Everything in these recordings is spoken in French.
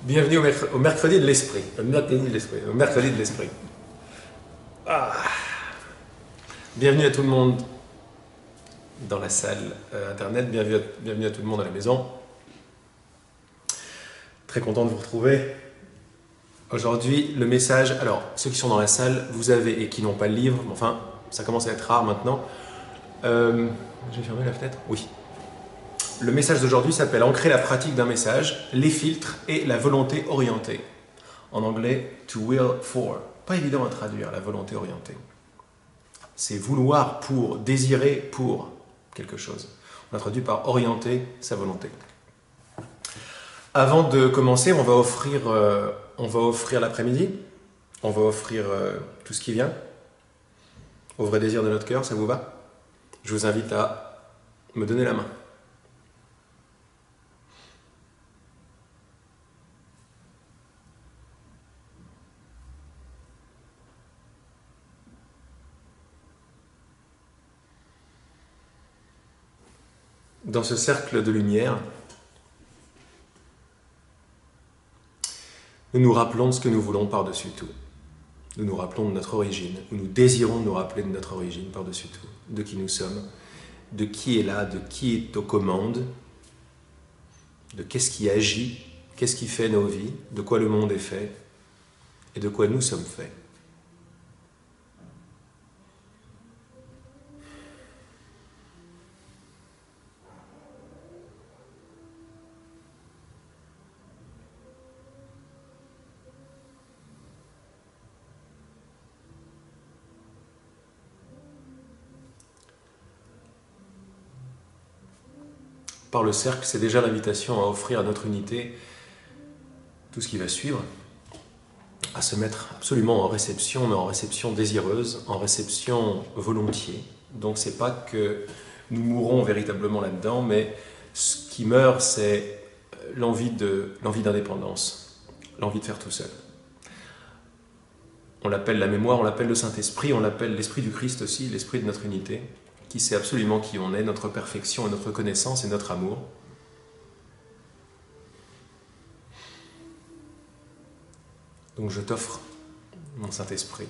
Bienvenue au mercredi de l'esprit. Au mercredi de l'esprit. Ah. Bienvenue à tout le monde dans la salle internet. Bienvenue à tout le monde à la maison. Très content de vous retrouver. Aujourd'hui, le message. Alors, ceux qui sont dans la salle, vous avez, et qui n'ont pas le livre, enfin, ça commence à être rare maintenant. J'ai fermé la fenêtre? Oui. Le message d'aujourd'hui s'appelle Ancrer la pratique d'un message, les filtres et la volonté orientée. En anglais, to will for. Pas évident à traduire, la volonté orientée. C'est vouloir pour, désirer pour quelque chose. On a traduit par orienter sa volonté. Avant de commencer, on va offrir l'après-midi. On va offrir tout ce qui vient. Au vrai désir de notre cœur, ça vous va? Je vous invite à me donner la main. Dans ce cercle de lumière, nous nous rappelons de ce que nous voulons par-dessus tout. Nous nous rappelons de notre origine, ou nous désirons nous rappeler de notre origine par-dessus tout, de qui nous sommes, de qui est là, de qui est aux commandes, de qu'est-ce qui agit, qu'est-ce qui fait nos vies, de quoi le monde est fait, et de quoi nous sommes faits. Par le cercle, c'est déjà l'invitation à offrir à notre unité tout ce qui va suivre, à se mettre absolument en réception, mais en réception désireuse, en réception volontiers. Donc c'est pas que nous mourrons véritablement là-dedans, mais ce qui meurt, c'est l'envie d'indépendance, l'envie de faire tout seul. On l'appelle la mémoire, on l'appelle le Saint-Esprit, on l'appelle l'Esprit du Christ aussi, l'Esprit de notre unité, qui sait absolument qui on est, notre perfection et notre connaissance et notre amour. Donc je t'offre mon Saint-Esprit,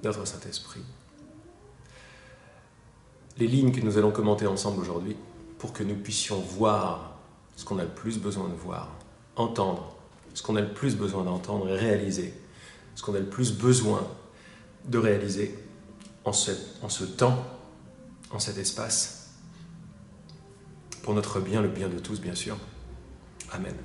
notre Saint-Esprit, les lignes que nous allons commenter ensemble aujourd'hui pour que nous puissions voir ce qu'on a le plus besoin de voir, entendre ce qu'on a le plus besoin d'entendre et réaliser ce qu'on a le plus besoin de réaliser en ce temps, en cet espace, pour notre bien, le bien de tous, bien sûr. Amen.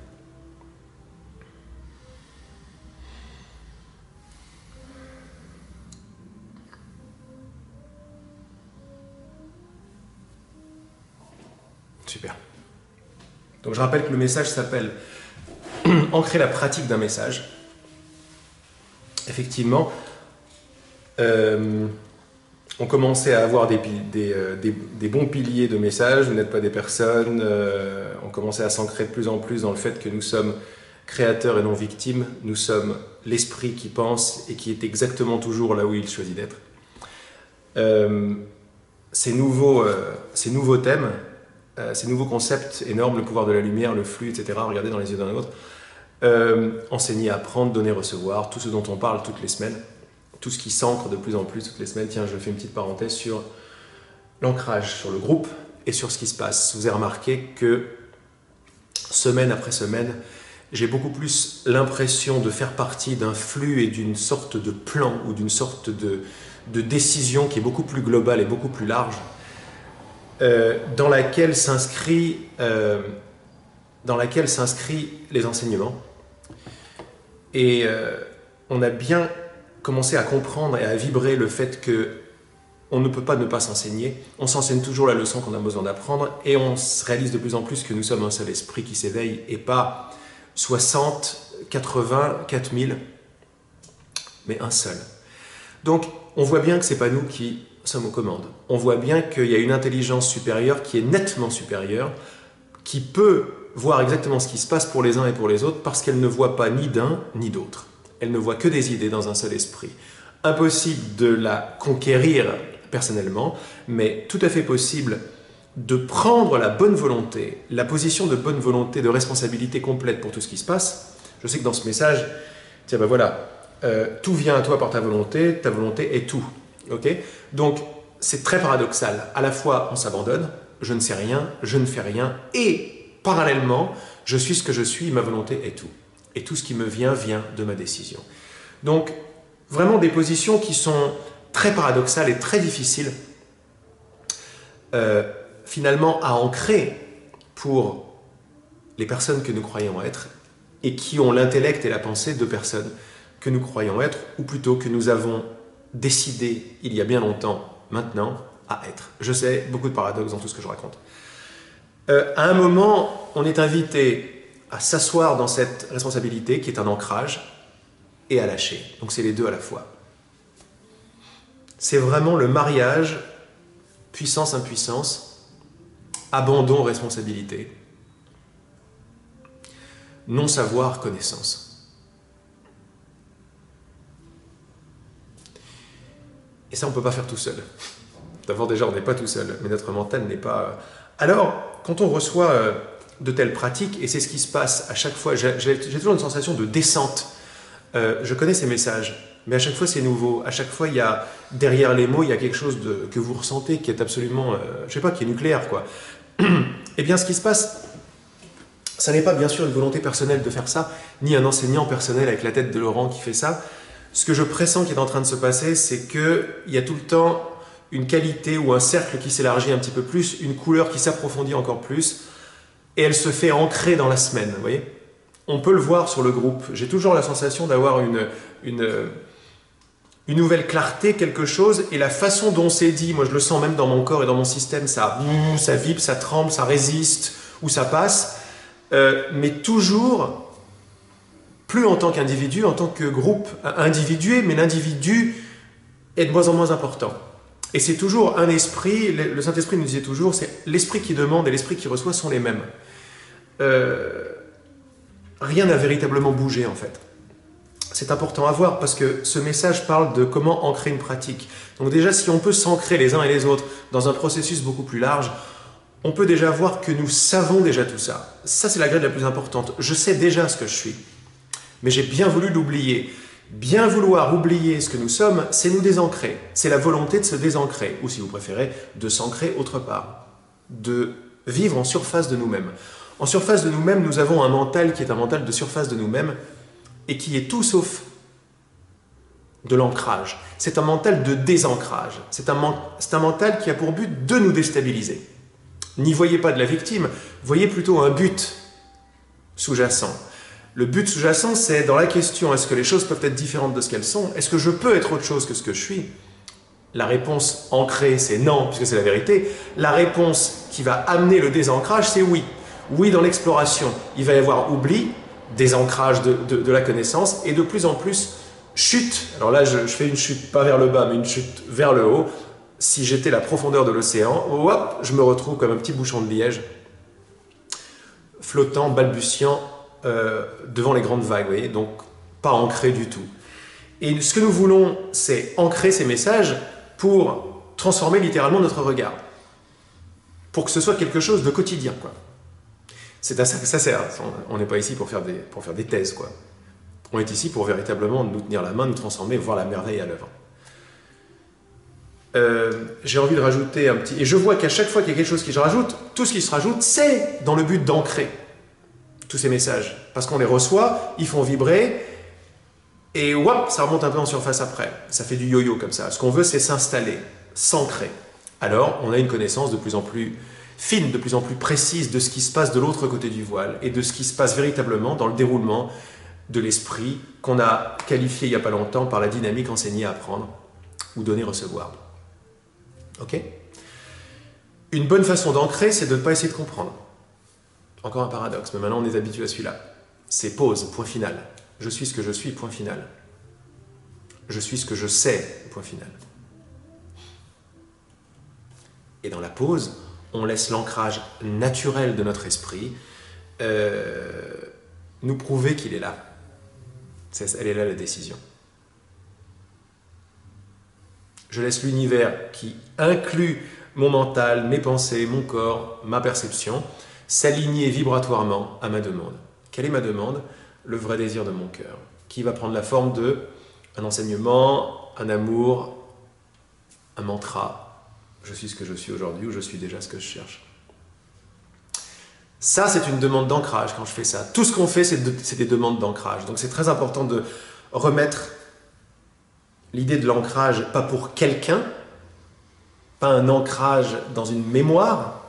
Super. Donc je rappelle que le message s'appelle « Ancrer la pratique d'un message ». Effectivement, on commençait à avoir des bons piliers de messages, vous n'êtes pas des personnes, on commençait à s'ancrer de plus en plus dans le fait que nous sommes créateurs et non victimes, nous sommes l'esprit qui pense et qui est exactement toujours là où il choisit d'être. Ces nouveaux thèmes, ces nouveaux concepts énormes, le pouvoir de la lumière, le flux, etc., regardez dans les yeux d'un autre, enseigner, apprendre, donner, recevoir, tout ce dont on parle toutes les semaines, tout ce qui s'ancre de plus en plus toutes les semaines. Tiens, je fais une petite parenthèse sur l'ancrage, sur le groupe et sur ce qui se passe. Vous avez remarqué que semaine après semaine, j'ai beaucoup plus l'impression de faire partie d'un flux et d'une sorte de plan ou d'une sorte de décision qui est beaucoup plus globale et beaucoup plus large, dans laquelle s'inscrit les enseignements. Et on a bien commencé à comprendre et à vibrer le fait que on ne peut pas ne pas s'enseigner. On s'enseigne toujours la leçon qu'on a besoin d'apprendre et on se réalise de plus en plus que nous sommes un seul esprit qui s'éveille et pas 60, 80, 4000, mais un seul. Donc on voit bien que ce n'est pas nous qui sommes aux commandes. On voit bien qu'il y a une intelligence supérieure qui est nettement supérieure, qui peut voir exactement ce qui se passe pour les uns et pour les autres parce qu'elle ne voit pas ni d'un ni d'autre. Elle ne voit que des idées dans un seul esprit. Impossible de la conquérir personnellement, mais tout à fait possible de prendre la bonne volonté, la position de bonne volonté, de responsabilité complète pour tout ce qui se passe. Je sais que dans ce message, tiens ben voilà, tout vient à toi par ta volonté est tout. Okay, donc c'est très paradoxal. À la fois on s'abandonne, je ne sais rien, je ne fais rien, et parallèlement, je suis ce que je suis, ma volonté est tout. Et tout ce qui me vient, vient de ma décision. Donc vraiment des positions qui sont très paradoxales et très difficiles finalement à ancrer pour les personnes que nous croyons être et qui ont l'intellect et la pensée de personnes que nous croyons être, ou plutôt que nous avons décidé il y a bien longtemps, maintenant, à être. Je sais, beaucoup de paradoxes dans tout ce que je raconte. À un moment, on est invité à s'asseoir dans cette responsabilité qui est un ancrage et à lâcher. Donc c'est les deux à la fois. C'est vraiment le mariage puissance-impuissance, abandon-responsabilité, non-savoir, connaissance. Et ça, on ne peut pas faire tout seul. D'abord, déjà, on n'est pas tout seul, mais notre mental n'est pas... Alors, quand on reçoit de telles pratiques, et c'est ce qui se passe à chaque fois, j'ai toujours une sensation de descente. Je connais ces messages, mais à chaque fois, c'est nouveau. À chaque fois, il y a, derrière les mots, il y a quelque chose que vous ressentez qui est absolument, je sais pas, qui est nucléaire, quoi. Eh bien, ce qui se passe, ça n'est pas bien sûr une volonté personnelle de faire ça, ni un enseignant personnel avec la tête de Laurent qui fait ça. Ce que je pressens qui est en train de se passer, c'est qu'il y a tout le temps une qualité ou un cercle qui s'élargit un petit peu plus, une couleur qui s'approfondit encore plus, et elle se fait ancrer dans la semaine, vous voyez. On peut le voir sur le groupe. J'ai toujours la sensation d'avoir une nouvelle clarté, quelque chose, et la façon dont c'est dit, moi je le sens même dans mon corps et dans mon système, ça vibre, ça tremble, ça résiste, ou ça passe, mais toujours, plus en tant qu'individu, en tant que groupe individué, mais l'individu est de moins en moins important. Et c'est toujours un esprit, le Saint-Esprit nous disait toujours, c'est l'esprit qui demande et l'esprit qui reçoit sont les mêmes. Rien n'a véritablement bougé en fait. C'est important à voir parce que ce message parle de comment ancrer une pratique. Donc déjà, si on peut s'ancrer les uns et les autres dans un processus beaucoup plus large, on peut déjà voir que nous savons déjà tout ça. Ça, c'est la graine la plus importante. Je sais déjà ce que je suis. Mais j'ai bien voulu l'oublier. Bien vouloir oublier ce que nous sommes, c'est nous désancrer. C'est la volonté de se désancrer, ou si vous préférez, de s'ancrer autre part. De vivre en surface de nous-mêmes. En surface de nous-mêmes, nous avons un mental qui est un mental de surface de nous-mêmes et qui est tout sauf de l'ancrage. C'est un mental de désancrage. C'est un mental qui a pour but de nous déstabiliser. N'y voyez pas de la victime, voyez plutôt un but sous-jacent. Le but sous-jacent, c'est dans la question, est-ce que les choses peuvent être différentes de ce qu'elles sont? Est-ce que je peux être autre chose que ce que je suis? La réponse ancrée, c'est non, puisque c'est la vérité. La réponse qui va amener le désancrage, c'est oui. Oui, dans l'exploration, il va y avoir oubli, désancrage de la connaissance, et de plus en plus, chute. Alors là, je fais une chute, pas vers le bas, mais une chute vers le haut. Si j'étais la profondeur de l'océan, hop, je me retrouve comme un petit bouchon de liège, flottant, balbutiant, devant les grandes vagues, vous voyez, donc pas ancré du tout. Et ce que nous voulons, c'est ancrer ces messages pour transformer littéralement notre regard, pour que ce soit quelque chose de quotidien, quoi. C'est à ça que ça sert. On n'est pas ici pour faire des thèses, quoi. On est ici pour véritablement nous tenir la main, nous transformer, voir la merveille à l'œuvre. J'ai envie de rajouter un petit... Et je vois qu'à chaque fois qu'il y a quelque chose qui se rajoute, tout ce qui se rajoute, c'est dans le but d'ancrer tous ces messages. Parce qu'on les reçoit, ils font vibrer, et whop, ça remonte un peu en surface après. Ça fait du yo-yo comme ça. Ce qu'on veut, c'est s'installer, s'ancrer. Alors, on a une connaissance de plus en plus fine, de plus en plus précise de ce qui se passe de l'autre côté du voile, et de ce qui se passe véritablement dans le déroulement de l'esprit qu'on a qualifié il n'y a pas longtemps par la dynamique enseigner à apprendre, ou donner, recevoir. Ok? Une bonne façon d'ancrer, c'est de ne pas essayer de comprendre. Encore un paradoxe, mais maintenant on est habitué à celui-là. C'est pause, point final. Je suis ce que je suis, point final. Je suis ce que je sais, point final. Et dans la pause, on laisse l'ancrage naturel de notre esprit nous prouver qu'il est là. Elle est là la décision. Je laisse l'univers qui inclut mon mental, mes pensées, mon corps, ma perception, s'aligner vibratoirement à ma demande. Quelle est ma demande? Le vrai désir de mon cœur, qui va prendre la forme de un enseignement, un amour, un mantra. Je suis ce que je suis aujourd'hui ou je suis déjà ce que je cherche. Ça, c'est une demande d'ancrage quand je fais ça. Tout ce qu'on fait, c'est des demandes d'ancrage. Donc c'est très important de remettre l'idée de l'ancrage, pas pour quelqu'un, pas un ancrage dans une mémoire,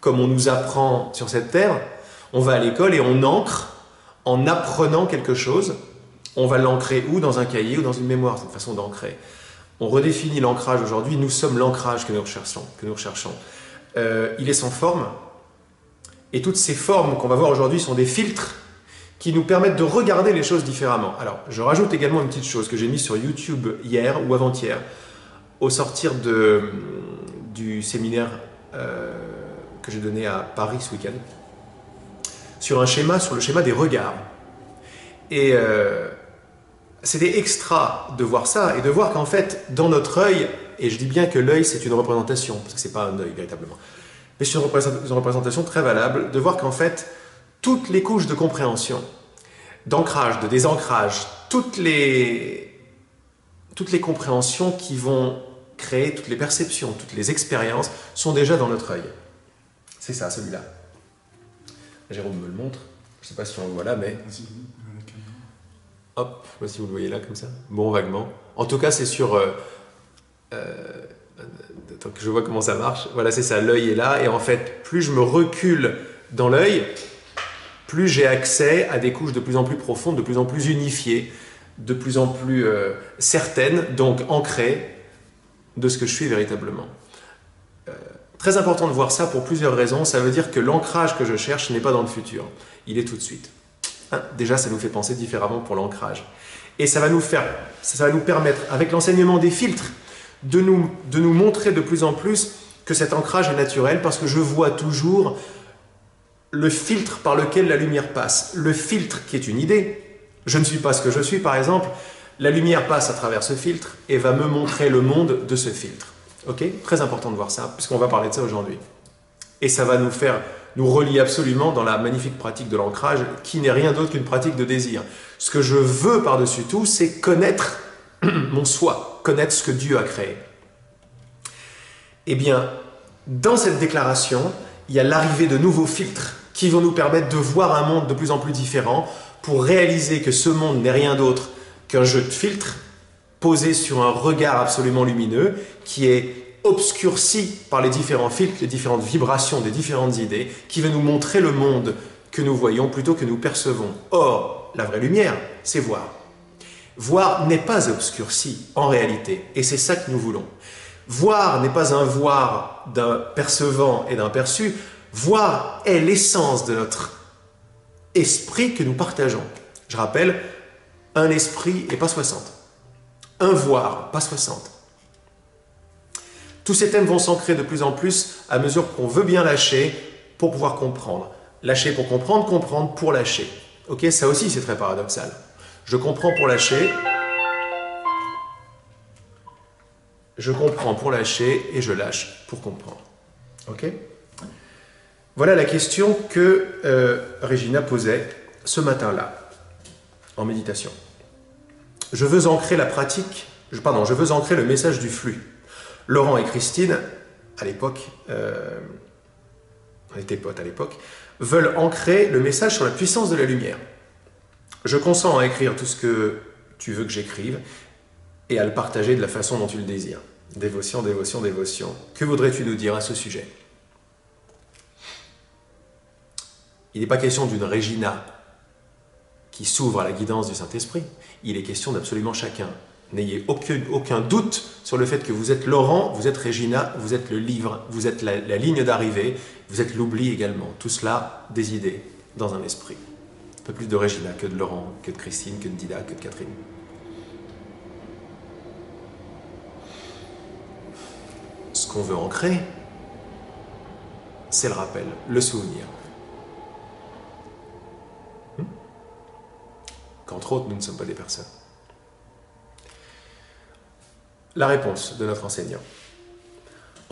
comme on nous apprend sur cette terre. On va à l'école et on ancre en apprenant quelque chose. On va l'ancrer où? Dans un cahier ou dans une mémoire, c'est une façon d'ancrer. On redéfinit l'ancrage aujourd'hui, nous sommes l'ancrage que nous recherchons. Il est sans forme, et toutes ces formes qu'on va voir aujourd'hui sont des filtres qui nous permettent de regarder les choses différemment. Alors, je rajoute également une petite chose que j'ai mise sur YouTube hier ou avant-hier, au sortir du séminaire que j'ai donné à Paris ce week-end, sur le schéma des regards. Et c'était extra de voir ça et de voir qu'en fait, dans notre œil, et je dis bien que l'œil c'est une représentation, parce que c'est pas un œil véritablement, mais c'est une représentation très valable, de voir qu'en fait, toutes les couches de compréhension, d'ancrage, de désancrage, toutes les compréhensions qui vont créer, toutes les perceptions, toutes les expériences sont déjà dans notre œil. C'est ça, celui-là. Jérôme me le montre. Je ne sais pas si on le voit là, mais... Hop, je sais pas si vous le voyez là, comme ça. Bon, vaguement. En tout cas, c'est sur... Attends que je vois comment ça marche. Voilà, c'est ça, l'œil est là. Et en fait, plus je me recule dans l'œil, plus j'ai accès à des couches de plus en plus profondes, de plus en plus unifiées, de plus en plus certaines, donc ancrées de ce que je suis véritablement. Très important de voir ça pour plusieurs raisons. Ça veut dire que l'ancrage que je cherche n'est pas dans le futur. Il est tout de suite. Déjà, ça nous fait penser différemment pour l'ancrage. Et ça va nous permettre, avec l'enseignement des filtres, de nous montrer de plus en plus que cet ancrage est naturel, parce que je vois toujours le filtre par lequel la lumière passe. Le filtre qui est une idée. Je ne suis pas ce que je suis, par exemple. La lumière passe à travers ce filtre et va me montrer le monde de ce filtre. Ok? Très important de voir ça, puisqu'on va parler de ça aujourd'hui. Et ça va nous relier absolument dans la magnifique pratique de l'ancrage, qui n'est rien d'autre qu'une pratique de désir. Ce que je veux par-dessus tout, c'est connaître mon soi, connaître ce que Dieu a créé. Eh bien, dans cette déclaration, il y a l'arrivée de nouveaux filtres qui vont nous permettre de voir un monde de plus en plus différent, pour réaliser que ce monde n'est rien d'autre qu'un jeu de filtres posé sur un regard absolument lumineux qui est obscurci par les différents filtres, les différentes vibrations des différentes idées, qui va nous montrer le monde que nous voyons plutôt que nous percevons. Or, la vraie lumière, c'est voir. Voir n'est pas obscurci en réalité, et c'est ça que nous voulons. Voir n'est pas un voir d'un percevant et d'un perçu. Voir est l'essence de notre esprit que nous partageons. Je rappelle, un esprit et pas 60. Un voir, pas 60. Tous ces thèmes vont s'ancrer de plus en plus à mesure qu'on veut bien lâcher pour pouvoir comprendre. Lâcher pour comprendre, comprendre pour lâcher. Ok, ça aussi c'est très paradoxal. Je comprends pour lâcher. Je comprends pour lâcher et je lâche pour comprendre. Ok ? Voilà la question que Regina posait ce matin-là, en méditation. Je veux ancrer le message du flux. Laurent et Christine, à l'époque, on était potes à l'époque, veulent ancrer le message sur la puissance de la lumière. Je consens à écrire tout ce que tu veux que j'écrive et à le partager de la façon dont tu le désires. Dévotion, dévotion, dévotion. Que voudrais-tu nous dire à ce sujet ? Il n'est pas question d'une Regina qui s'ouvre à la guidance du Saint-Esprit. Il est question d'absolument chacun. N'ayez aucun doute sur le fait que vous êtes Laurent, vous êtes Regina, vous êtes le livre, vous êtes la ligne d'arrivée, vous êtes l'oubli également. Tout cela, des idées dans un esprit. Un peu plus de Regina que de Laurent, que de Christine, que de Dida, que de Catherine. Ce qu'on veut ancrer, c'est le rappel, le souvenir. Qu'entre autres, nous ne sommes pas des personnes. La réponse de notre enseignant.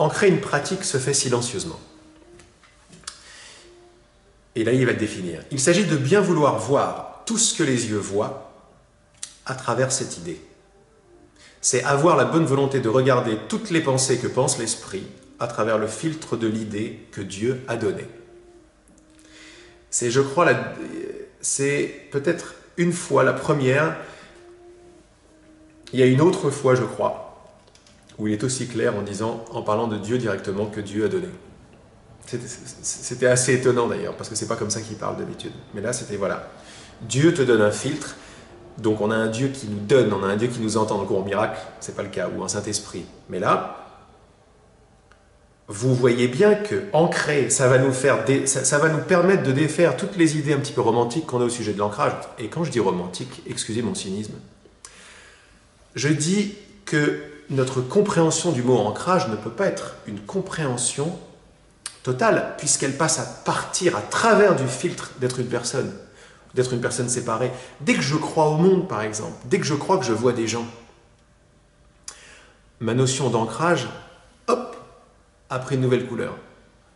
Ancrer une pratique se fait silencieusement. Et là, il va le définir. Il s'agit de bien vouloir voir tout ce que les yeux voient à travers cette idée. C'est avoir la bonne volonté de regarder toutes les pensées que pense l'esprit à travers le filtre de l'idée que Dieu a donnée. C'est, je crois, c'est peut-être une fois la première. Il y a une autre fois, je crois, où il est aussi clair en parlant de Dieu directement, que Dieu a donné. C'était assez étonnant d'ailleurs, parce que c'est pas comme ça qu'il parle d'habitude. Mais là, c'était voilà. Dieu te donne un filtre, donc on a un Dieu qui nous donne, on a un Dieu qui nous entend. Donc en miracle, c'est pas le cas, ou un Saint-Esprit. Mais là, vous voyez bien que ancrer, ça va nous permettre de défaire toutes les idées un petit peu romantiques qu'on a au sujet de l'ancrage. Et quand je dis romantique, excusez mon cynisme, je dis que notre compréhension du mot ancrage ne peut pas être une compréhension totale, puisqu'elle passe à partir à travers du filtre d'être une personne séparée. Dès que je crois au monde, par exemple, dès que je crois que je vois des gens, ma notion d'ancrage, hop, a pris une nouvelle couleur.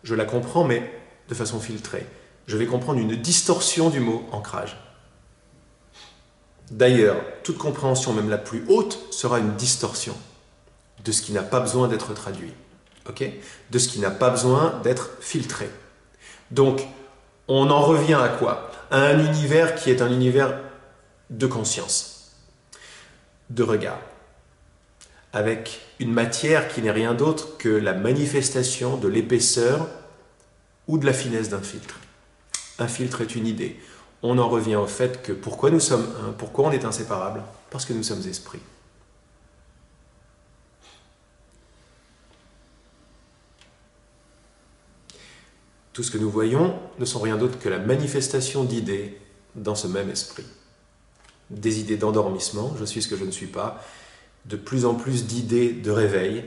Je la comprends, mais de façon filtrée. Je vais comprendre une distorsion du mot ancrage. D'ailleurs, toute compréhension, même la plus haute, sera une distorsion de ce qui n'a pas besoin d'être traduit, de ce qui n'a pas besoin d'être filtré. Donc, on en revient à quoi? À un univers qui est un univers de conscience, de regard, avec une matière qui n'est rien d'autre que la manifestation de l'épaisseur ou de la finesse d'un filtre. Un filtre est une idée. On en revient au fait que pourquoi nous sommes un, pourquoi on est inséparables? Parce que nous sommes esprits. Tout ce que nous voyons ne sont rien d'autre que la manifestation d'idées dans ce même esprit. Des idées d'endormissement, je suis ce que je ne suis pas, de plus en plus d'idées de réveil,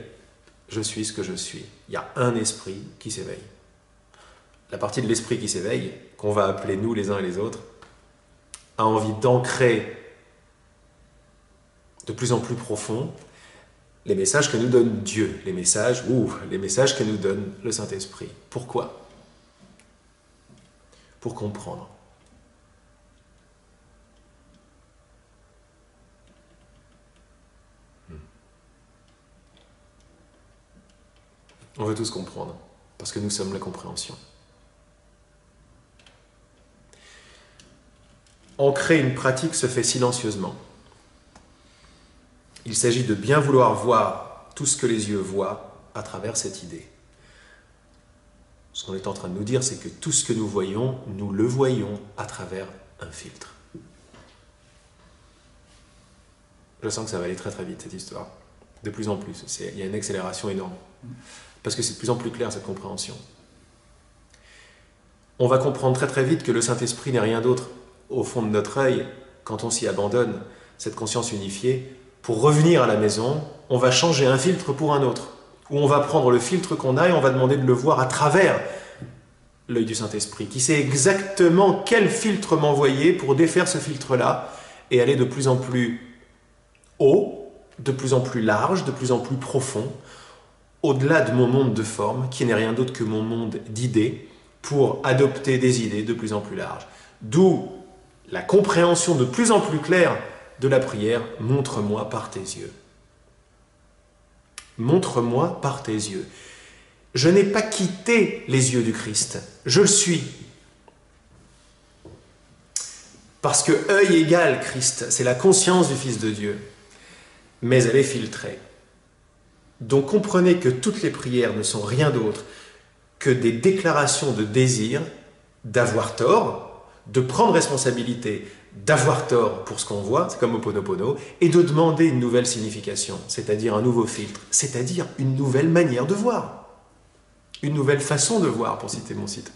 je suis ce que je suis. Il y a un esprit qui s'éveille. La partie de l'esprit qui s'éveille, qu'on va appeler nous les uns et les autres, a envie d'ancrer de plus en plus profond les messages que nous donne Dieu, les messages que nous donne le Saint-Esprit. Pourquoi? Pour comprendre. On veut tous comprendre, parce que nous sommes la compréhension. Ancrer une pratique se fait silencieusement. Il s'agit de bien vouloir voir tout ce que les yeux voient à travers cette idée. Ce qu'on est en train de nous dire, c'est que tout ce que nous voyons, nous le voyons à travers un filtre. Je sens que ça va aller très très vite, cette histoire. De plus en plus. Il y a une accélération énorme. Parce que c'est de plus en plus clair, cette compréhension. On va comprendre très très vite que le Saint-Esprit n'est rien d'autre, au fond de notre œil, quand on s'y abandonne, cette conscience unifiée. Pour revenir à la maison, on va changer un filtre pour un autre. Ou on va prendre le filtre qu'on a et on va demander de le voir à travers l'œil du Saint-Esprit, qui sait exactement quel filtre m'envoyer pour défaire ce filtre-là et aller de plus en plus haut, de plus en plus large, de plus en plus profond, au-delà de mon monde de forme, qui n'est rien d'autre que mon monde d'idées, pour adopter des idées de plus en plus larges. D'où la compréhension de plus en plus claire de la prière « Montre-moi par tes yeux ». Montre-moi par tes yeux. Je n'ai pas quitté les yeux du Christ, je le suis. Parce que œil égale Christ, c'est la conscience du Fils de Dieu, mais elle est filtrée. Donc comprenez que toutes les prières ne sont rien d'autre que des déclarations de désir d'avoir tort, de prendre responsabilité d'avoir tort pour ce qu'on voit, c'est comme Ho'oponopono, et de demander une nouvelle signification, c'est-à-dire un nouveau filtre, c'est-à-dire une nouvelle manière de voir, une nouvelle façon de voir, pour citer mon site.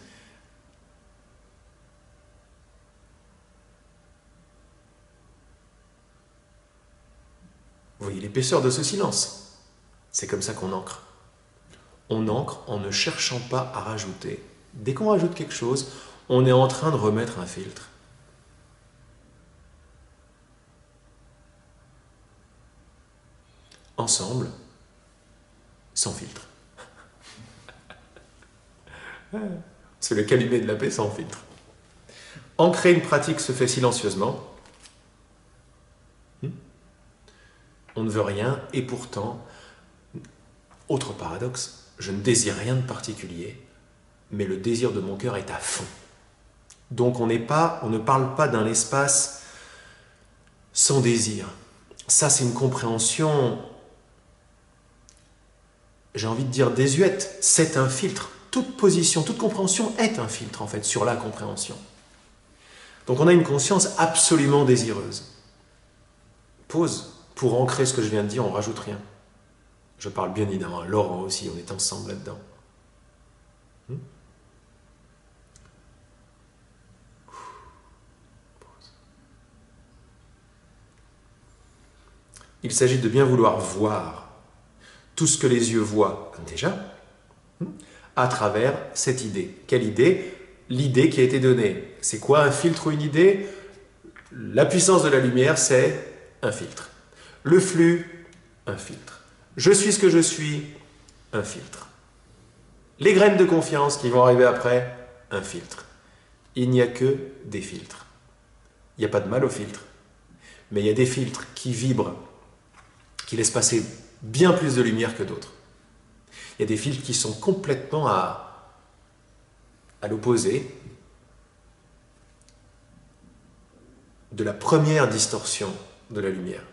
Vous voyez l'épaisseur de ce silence. C'est comme ça qu'on ancre. On ancre en ne cherchant pas à rajouter. Dès qu'on rajoute quelque chose, on est en train de remettre un filtre. Ensemble, sans filtre. C'est le calumet de la paix sans filtre. Ancrer une pratique se fait silencieusement. On ne veut rien et pourtant, autre paradoxe, je ne désire rien de particulier, mais le désir de mon cœur est à fond. Donc on ne parle pas d'un espace sans désir. Ça, c'est une compréhension, j'ai envie de dire désuète. C'est un filtre. Toute position, toute compréhension est un filtre, en fait, sur la compréhension. Donc on a une conscience absolument désireuse. Pause. Pour ancrer ce que je viens de dire, on ne rajoute rien. Je parle bien évidemment à Laurent aussi, on est ensemble là-dedans. Il s'agit de bien vouloir voir tout ce que les yeux voient déjà, à travers cette idée. Quelle idée? L'idée qui a été donnée. C'est quoi un filtre ou une idée? La puissance de la lumière, c'est un filtre. Le flux, un filtre. Je suis ce que je suis, un filtre. Les graines de confiance qui vont arriver après, un filtre. Il n'y a que des filtres. Il n'y a pas de mal aux filtres. Mais il y a des filtres qui vibrent, qui laissent passer bien plus de lumière que d'autres. Il y a des filtres qui sont complètement à l'opposé de la première distorsion de la lumière.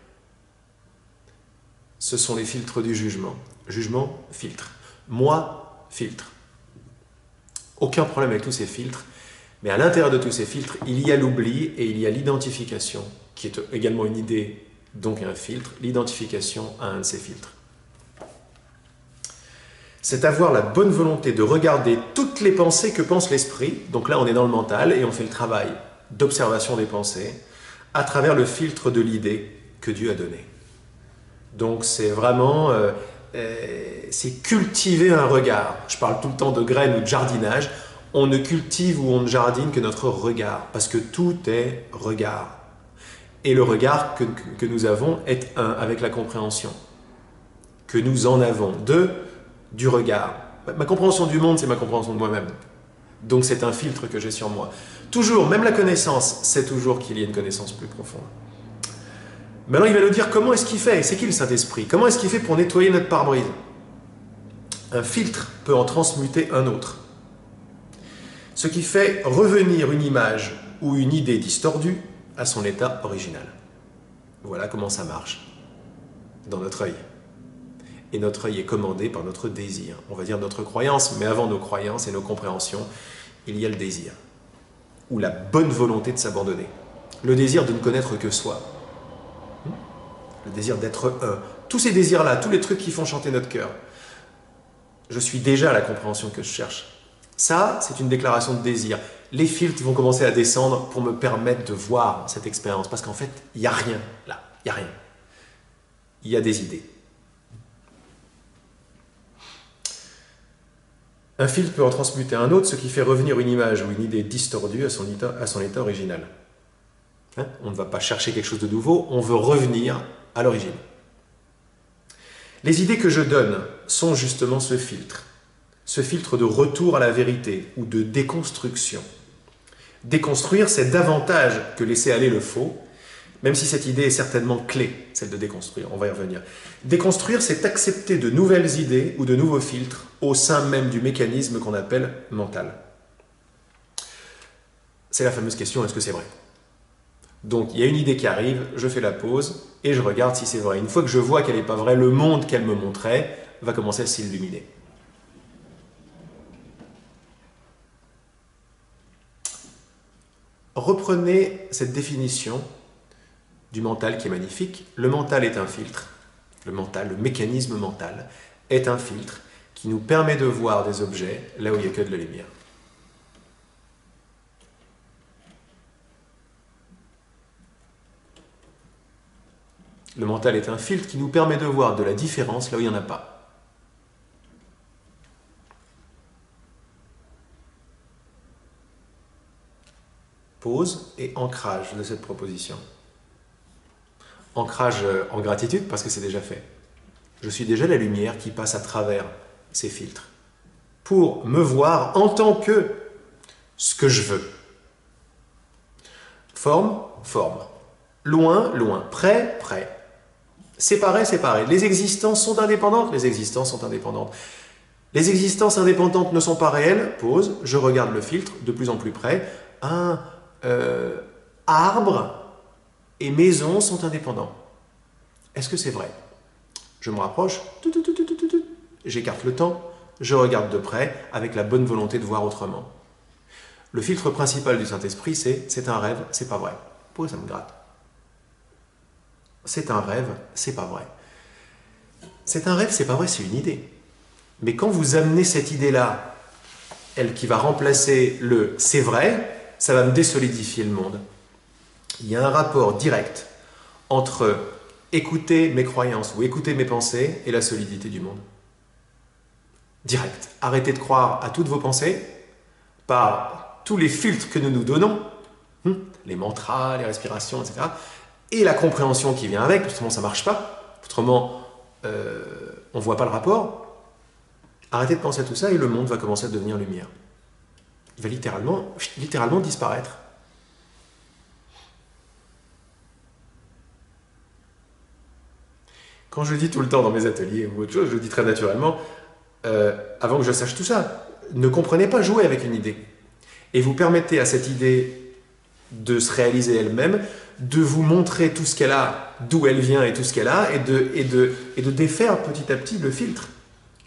Ce sont les filtres du jugement. Jugement, filtre. Moi, filtre. Aucun problème avec tous ces filtres, mais à l'intérieur de tous ces filtres, il y a l'oubli et il y a l'identification, qui est également une idée, donc un filtre, l'identification à un de ces filtres. C'est avoir la bonne volonté de regarder toutes les pensées que pense l'esprit, donc là on est dans le mental et on fait le travail d'observation des pensées, à travers le filtre de l'idée que Dieu a donnée. Donc c'est vraiment, c'est cultiver un regard. Je parle tout le temps de graines ou de jardinage. On ne cultive ou on ne jardine que notre regard, parce que tout est regard. Et le regard que nous avons est un avec la compréhension que nous en avons. Du regard. Ma compréhension du monde, c'est ma compréhension de moi-même. Donc c'est un filtre que j'ai sur moi. Toujours, même la connaissance, c'est toujours qu'il y ait une connaissance plus profonde. Maintenant, il va nous dire comment est-ce qu'il fait. C'est qui le Saint-Esprit? Comment est-ce qu'il fait pour nettoyer notre pare-brise? Un filtre peut en transmuter un autre. Ce qui fait revenir une image ou une idée distordue à son état original. Voilà comment ça marche dans notre œil. Et notre œil est commandé par notre désir. On va dire notre croyance, mais avant nos croyances et nos compréhensions, il y a le désir. Ou la bonne volonté de s'abandonner. Le désir de ne connaître que soi. Le désir d'être un. Tous ces désirs-là, tous les trucs qui font chanter notre cœur. Je suis déjà à la compréhension que je cherche. Ça, c'est une déclaration de désir. Les filtres vont commencer à descendre pour me permettre de voir cette expérience. Parce qu'en fait, il n'y a rien là. Il n'y a rien. Il y a des idées. Un filtre peut en transmuter un autre, ce qui fait revenir une image ou une idée distordue à son état original. Hein? On ne va pas chercher quelque chose de nouveau, on veut revenir à l'origine. Les idées que je donne sont justement ce filtre de retour à la vérité ou de déconstruction. Déconstruire, c'est davantage que laisser aller le faux, même si cette idée est certainement clé, celle de déconstruire, on va y revenir. Déconstruire, c'est accepter de nouvelles idées ou de nouveaux filtres au sein même du mécanisme qu'on appelle mental. C'est la fameuse question, est-ce que c'est vrai? Donc, il y a une idée qui arrive, je fais la pause et je regarde si c'est vrai. Une fois que je vois qu'elle n'est pas vraie, le monde qu'elle me montrait va commencer à s'illuminer. Reprenez cette définition du mental qui est magnifique. Le mental est un filtre. Le mental, le mécanisme mental, est un filtre qui nous permet de voir des objets là où il n'y a que de la lumière. Le mental est un filtre qui nous permet de voir de la différence là où il n'y en a pas. Pause et ancrage de cette proposition. Ancrage en gratitude parce que c'est déjà fait. Je suis déjà la lumière qui passe à travers ces filtres pour me voir en tant que ce que je veux. Forme, forme. Loin, loin. Près, près. Séparé, séparé. Les existences sont indépendantes, les existences sont indépendantes. Les existences indépendantes ne sont pas réelles. Pause, je regarde le filtre de plus en plus près. Un arbre et maison sont indépendants. Est-ce que c'est vrai? Je me rapproche, j'écarte le temps, je regarde de près avec la bonne volonté de voir autrement. Le filtre principal du Saint-Esprit, c'est un rêve, c'est pas vrai. Pourquoi ça me gratte? C'est un rêve, c'est pas vrai. C'est un rêve, c'est pas vrai, c'est une idée. Mais quand vous amenez cette idée-là, elle qui va remplacer le c'est vrai, ça va me désolidifier le monde. Il y a un rapport direct entre écouter mes croyances ou écouter mes pensées et la solidité du monde. Direct. Arrêtez de croire à toutes vos pensées par tous les filtres que nous nous donnons, les mantras, les respirations, etc. Et la compréhension qui vient avec, autrement ça ne marche pas, autrement on ne voit pas le rapport. Arrêtez de penser à tout ça et le monde va commencer à devenir lumière. Il va littéralement disparaître. Quand je dis tout le temps dans mes ateliers ou autre chose, je le dis très naturellement, avant que je sache tout ça, ne comprenez pas jouer avec une idée. Et vous permettez à cette idée de se réaliser elle-même, de vous montrer tout ce qu'elle a, d'où elle vient et tout ce qu'elle a, et de défaire petit à petit le filtre,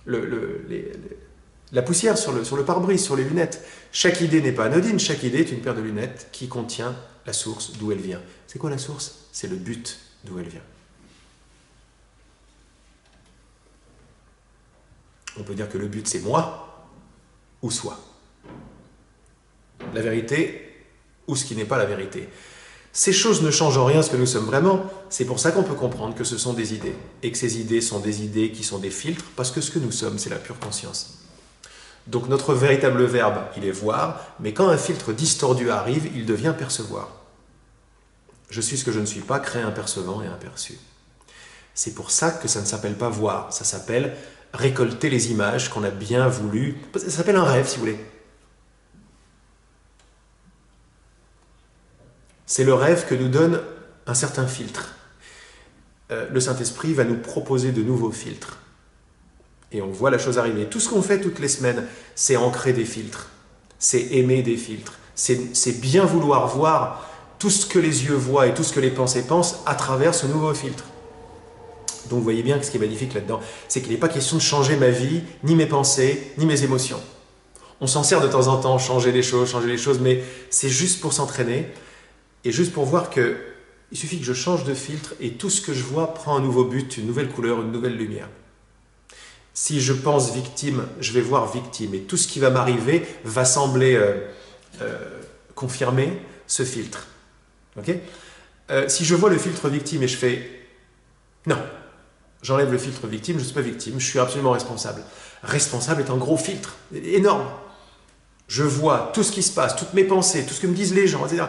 la poussière sur le pare-brise, sur les lunettes. Chaque idée n'est pas anodine, chaque idée est une paire de lunettes qui contient la source d'où elle vient. C'est quoi la source? C'est le but d'où elle vient. On peut dire que le but c'est moi ou soi. La vérité ou ce qui n'est pas la vérité. Ces choses ne changent en rien ce que nous sommes vraiment. C'est pour ça qu'on peut comprendre que ce sont des idées. Et que ces idées sont des idées qui sont des filtres, parce que ce que nous sommes, c'est la pure conscience. Donc notre véritable verbe, il est voir, mais quand un filtre distordu arrive, il devient percevoir. Je suis ce que je ne suis pas, crée un percevant et un perçu. C'est pour ça que ça ne s'appelle pas voir, ça s'appelle récolter les images qu'on a bien voulu. Ça s'appelle un rêve, si vous voulez. C'est le rêve que nous donne un certain filtre. Le Saint-Esprit va nous proposer de nouveaux filtres. Et on voit la chose arriver. Tout ce qu'on fait toutes les semaines, c'est ancrer des filtres. C'est aimer des filtres. C'est bien vouloir voir tout ce que les yeux voient et tout ce que les pensées pensent à travers ce nouveau filtre. Donc vous voyez bien que ce qui est magnifique là-dedans, c'est qu'il n'est pas question de changer ma vie, ni mes pensées, ni mes émotions. On s'en sert de temps en temps, changer les choses, mais c'est juste pour s'entraîner et juste pour voir que il suffit que je change de filtre et tout ce que je vois prend un nouveau but, une nouvelle couleur, une nouvelle lumière. Si je pense victime, je vais voir victime et tout ce qui va m'arriver va sembler confirmer ce filtre. Okay? Si je vois le filtre victime et je fais non, j'enlève le filtre victime, je ne suis pas victime, je suis absolument responsable. Responsable est un gros filtre, énorme. Je vois tout ce qui se passe, toutes mes pensées, tout ce que me disent les gens, etc.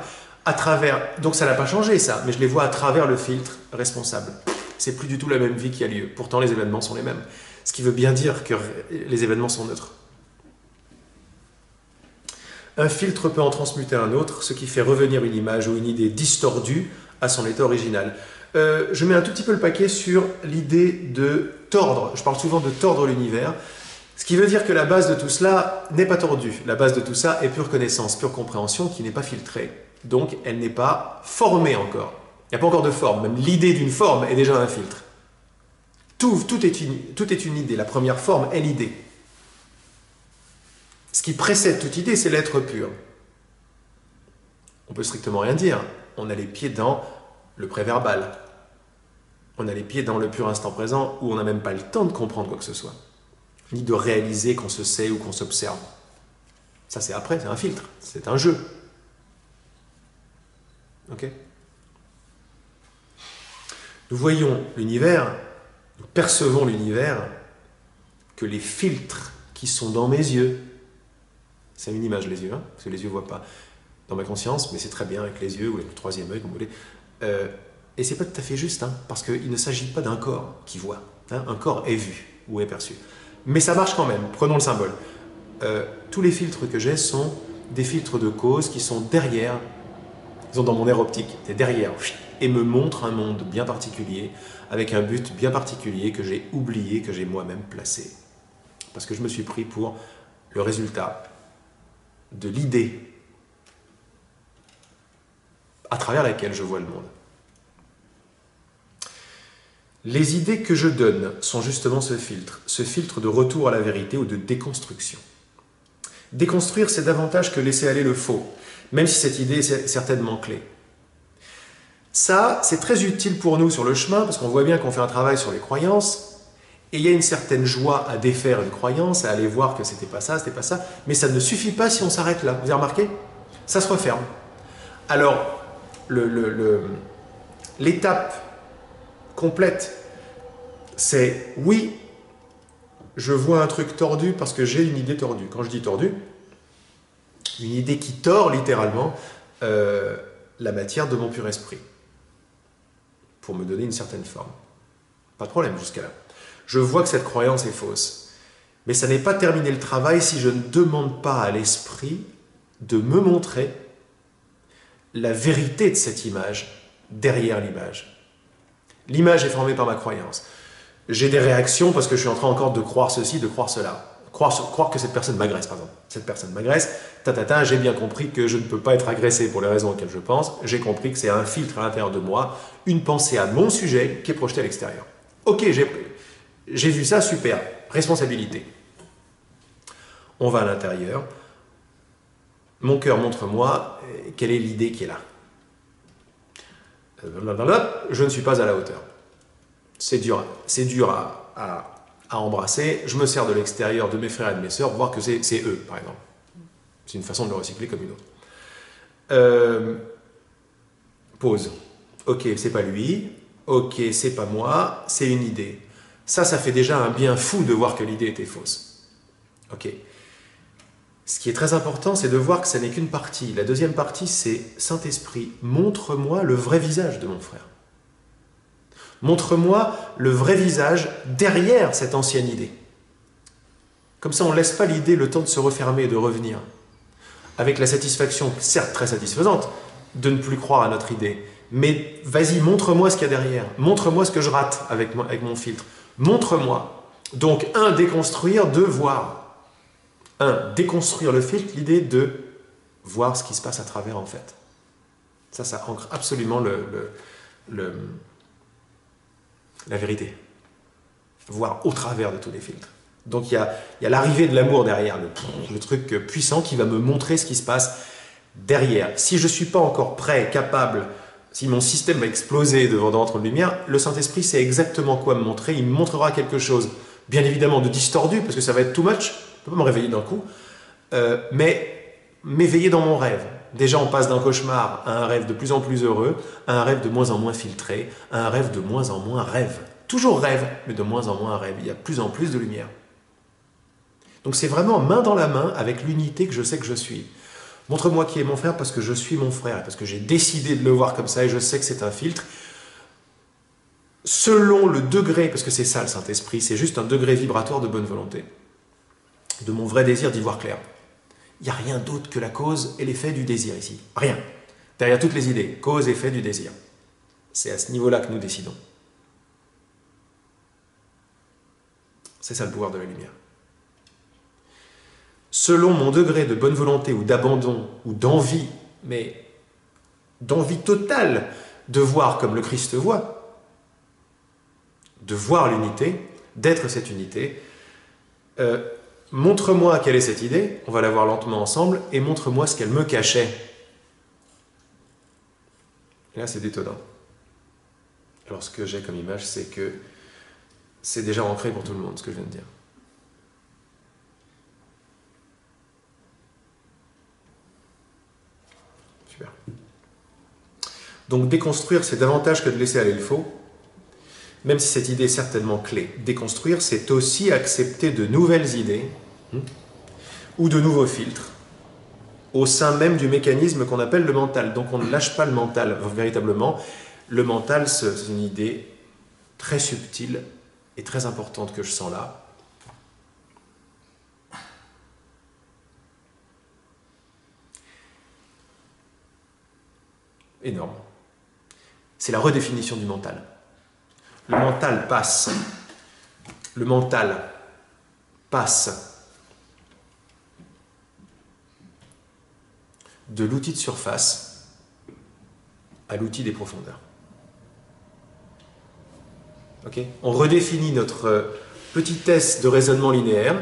À travers, donc ça n'a pas changé ça, mais je les vois à travers le filtre responsable. C'est plus du tout la même vie qui a lieu. Pourtant les événements sont les mêmes. Ce qui veut bien dire que les événements sont neutres. Un filtre peut en transmuter un autre, ce qui fait revenir une image ou une idée distordue à son état original. Je mets un tout petit peu le paquet sur l'idée de tordre. Je parle souvent de tordre l'univers. Ce qui veut dire que la base de tout cela n'est pas tordue. La base de tout ça est pure connaissance, pure compréhension qui n'est pas filtrée. Donc elle n'est pas formée encore. Il n'y a pas encore de forme. Même l'idée d'une forme est déjà un filtre. Tout est une idée. La première forme est l'idée. Ce qui précède toute idée, c'est l'être pur. On peut strictement rien dire. On a les pieds dans le préverbal. On a les pieds dans le pur instant présent où on n'a même pas le temps de comprendre quoi que ce soit. Ni de réaliser qu'on se sait ou qu'on s'observe. Ça c'est après, c'est un filtre. C'est un jeu. Ok ? Nous voyons l'univers, nous percevons l'univers que les filtres qui sont dans mes yeux, c'est une image les yeux, hein, parce que les yeux ne voient pas dans ma conscience, mais c'est très bien avec les yeux ou avec le troisième œil, comme vous voulez. Et c'est pas tout à fait juste, hein, parce qu'il ne s'agit pas d'un corps qui voit. Hein, un corps est vu ou est perçu. Mais ça marche quand même, prenons le symbole. tous les filtres que j'ai sont des filtres de cause qui sont derrière, ils sont dans mon aire optique, c'est derrière, et me montrent un monde bien particulier, avec un but bien particulier que j'ai oublié, que j'ai moi-même placé. Parce que je me suis pris pour le résultat de l'idée à travers laquelle je vois le monde. Les idées que je donne sont justement ce filtre de retour à la vérité ou de déconstruction. Déconstruire, c'est davantage que laisser aller le faux, même si cette idée est certainement clé. Ça, c'est très utile pour nous sur le chemin, parce qu'on voit bien qu'on fait un travail sur les croyances, et il y a une certaine joie à défaire une croyance, à aller voir que c'était pas ça, mais ça ne suffit pas si on s'arrête là. Vous avez remarqué? Ça se referme. Alors, l'étape complète, c'est oui, je vois un truc tordu parce que j'ai une idée tordue. Quand je dis tordue, une idée qui tord littéralement la matière de mon pur esprit, pour me donner une certaine forme. Pas de problème jusqu'à là. Je vois que cette croyance est fausse. Mais ça n'est pas terminé le travail si je ne demande pas à l'esprit de me montrer la vérité de cette image derrière l'image. L'image est formée par ma croyance. J'ai des réactions parce que je suis en train encore de croire ceci, de croire cela. Croire que cette personne m'agresse, par exemple. Cette personne m'agresse, j'ai bien compris que je ne peux pas être agressé pour les raisons auxquelles je pense. J'ai compris que c'est un filtre à l'intérieur de moi, une pensée à mon sujet qui est projetée à l'extérieur. Ok, j'ai vu ça, super. Responsabilité. On va à l'intérieur. Mon cœur montre-moi quelle est l'idée qui est là. Je ne suis pas à la hauteur. C'est dur à embrasser. Je me sers de l'extérieur de mes frères et de mes sœurs pour voir que c'est eux, par exemple. C'est une façon de le recycler comme une autre. Pause. Ok, c'est pas lui. Ok, c'est pas moi. C'est une idée. Ça fait déjà un bien fou de voir que l'idée était fausse. Ok. Ce qui est très important, c'est de voir que ça n'est qu'une partie. La deuxième partie, c'est Saint-Esprit, montre-moi le vrai visage de mon frère. Montre-moi le vrai visage derrière cette ancienne idée. Comme ça, on ne laisse pas l'idée le temps de se refermer et de revenir. Avec la satisfaction, certes très satisfaisante, de ne plus croire à notre idée. Mais vas-y, montre-moi ce qu'il y a derrière. Montre-moi ce que je rate avec mon filtre. Montre-moi. Donc, déconstruire, voir. Déconstruire le filtre, l'idée de voir ce qui se passe à travers, en fait. Ça ancre absolument la vérité. Voir au travers de tous les filtres. Donc il y a l'arrivée de l'amour derrière, le truc puissant qui va me montrer ce qui se passe derrière. Si je ne suis pas encore prêt, capable, si mon système va exploser devant d'entre de lumière, le Saint-Esprit sait exactement quoi me montrer. Il me montrera quelque chose, bien évidemment, de distordu, parce que ça va être too much. Je ne peux pas me réveiller d'un coup. Mais m'éveiller dans mon rêve. Déjà, on passe d'un cauchemar à un rêve de plus en plus heureux, à un rêve de moins en moins filtré, à un rêve de moins en moins rêve. Toujours rêve, mais de moins en moins rêve. Il y a plus en plus de lumière. Donc c'est vraiment main dans la main avec l'unité que je sais que je suis. Montre-moi qui est mon frère parce que je suis mon frère, parce que j'ai décidé de le voir comme ça et je sais que c'est un filtre. Selon le degré, parce que c'est ça le Saint-Esprit, c'est juste un degré vibratoire de bonne volonté, de mon vrai désir d'y voir clair. Il n'y a rien d'autre que la cause et l'effet du désir ici. Rien. Derrière toutes les idées, cause et effet du désir. C'est à ce niveau-là que nous décidons. C'est ça le pouvoir de la lumière. Selon mon degré de bonne volonté ou d'abandon ou d'envie, mais d'envie totale de voir comme le Christ voit, de voir l'unité, d'être cette unité, montre-moi quelle est cette idée, on va la voir lentement ensemble, et montre-moi ce qu'elle me cachait. Et là, c'est détonnant. Alors, ce que j'ai comme image, c'est que c'est déjà ancré pour tout le monde, ce que je viens de dire. Super. Donc, déconstruire, c'est davantage que de laisser aller le faux, même si cette idée est certainement clé. Déconstruire, c'est aussi accepter de nouvelles idées ou de nouveaux filtres au sein même du mécanisme qu'on appelle le mental. Donc on ne lâche pas le mental, véritablement. Le mental, c'est une idée très subtile et très importante que je sens là. énorme. C'est la redéfinition du mental. Le mental passe. Le mental passe de l'outil de surface à l'outil des profondeurs. Okay. On redéfinit notre petitesse de raisonnement linéaire,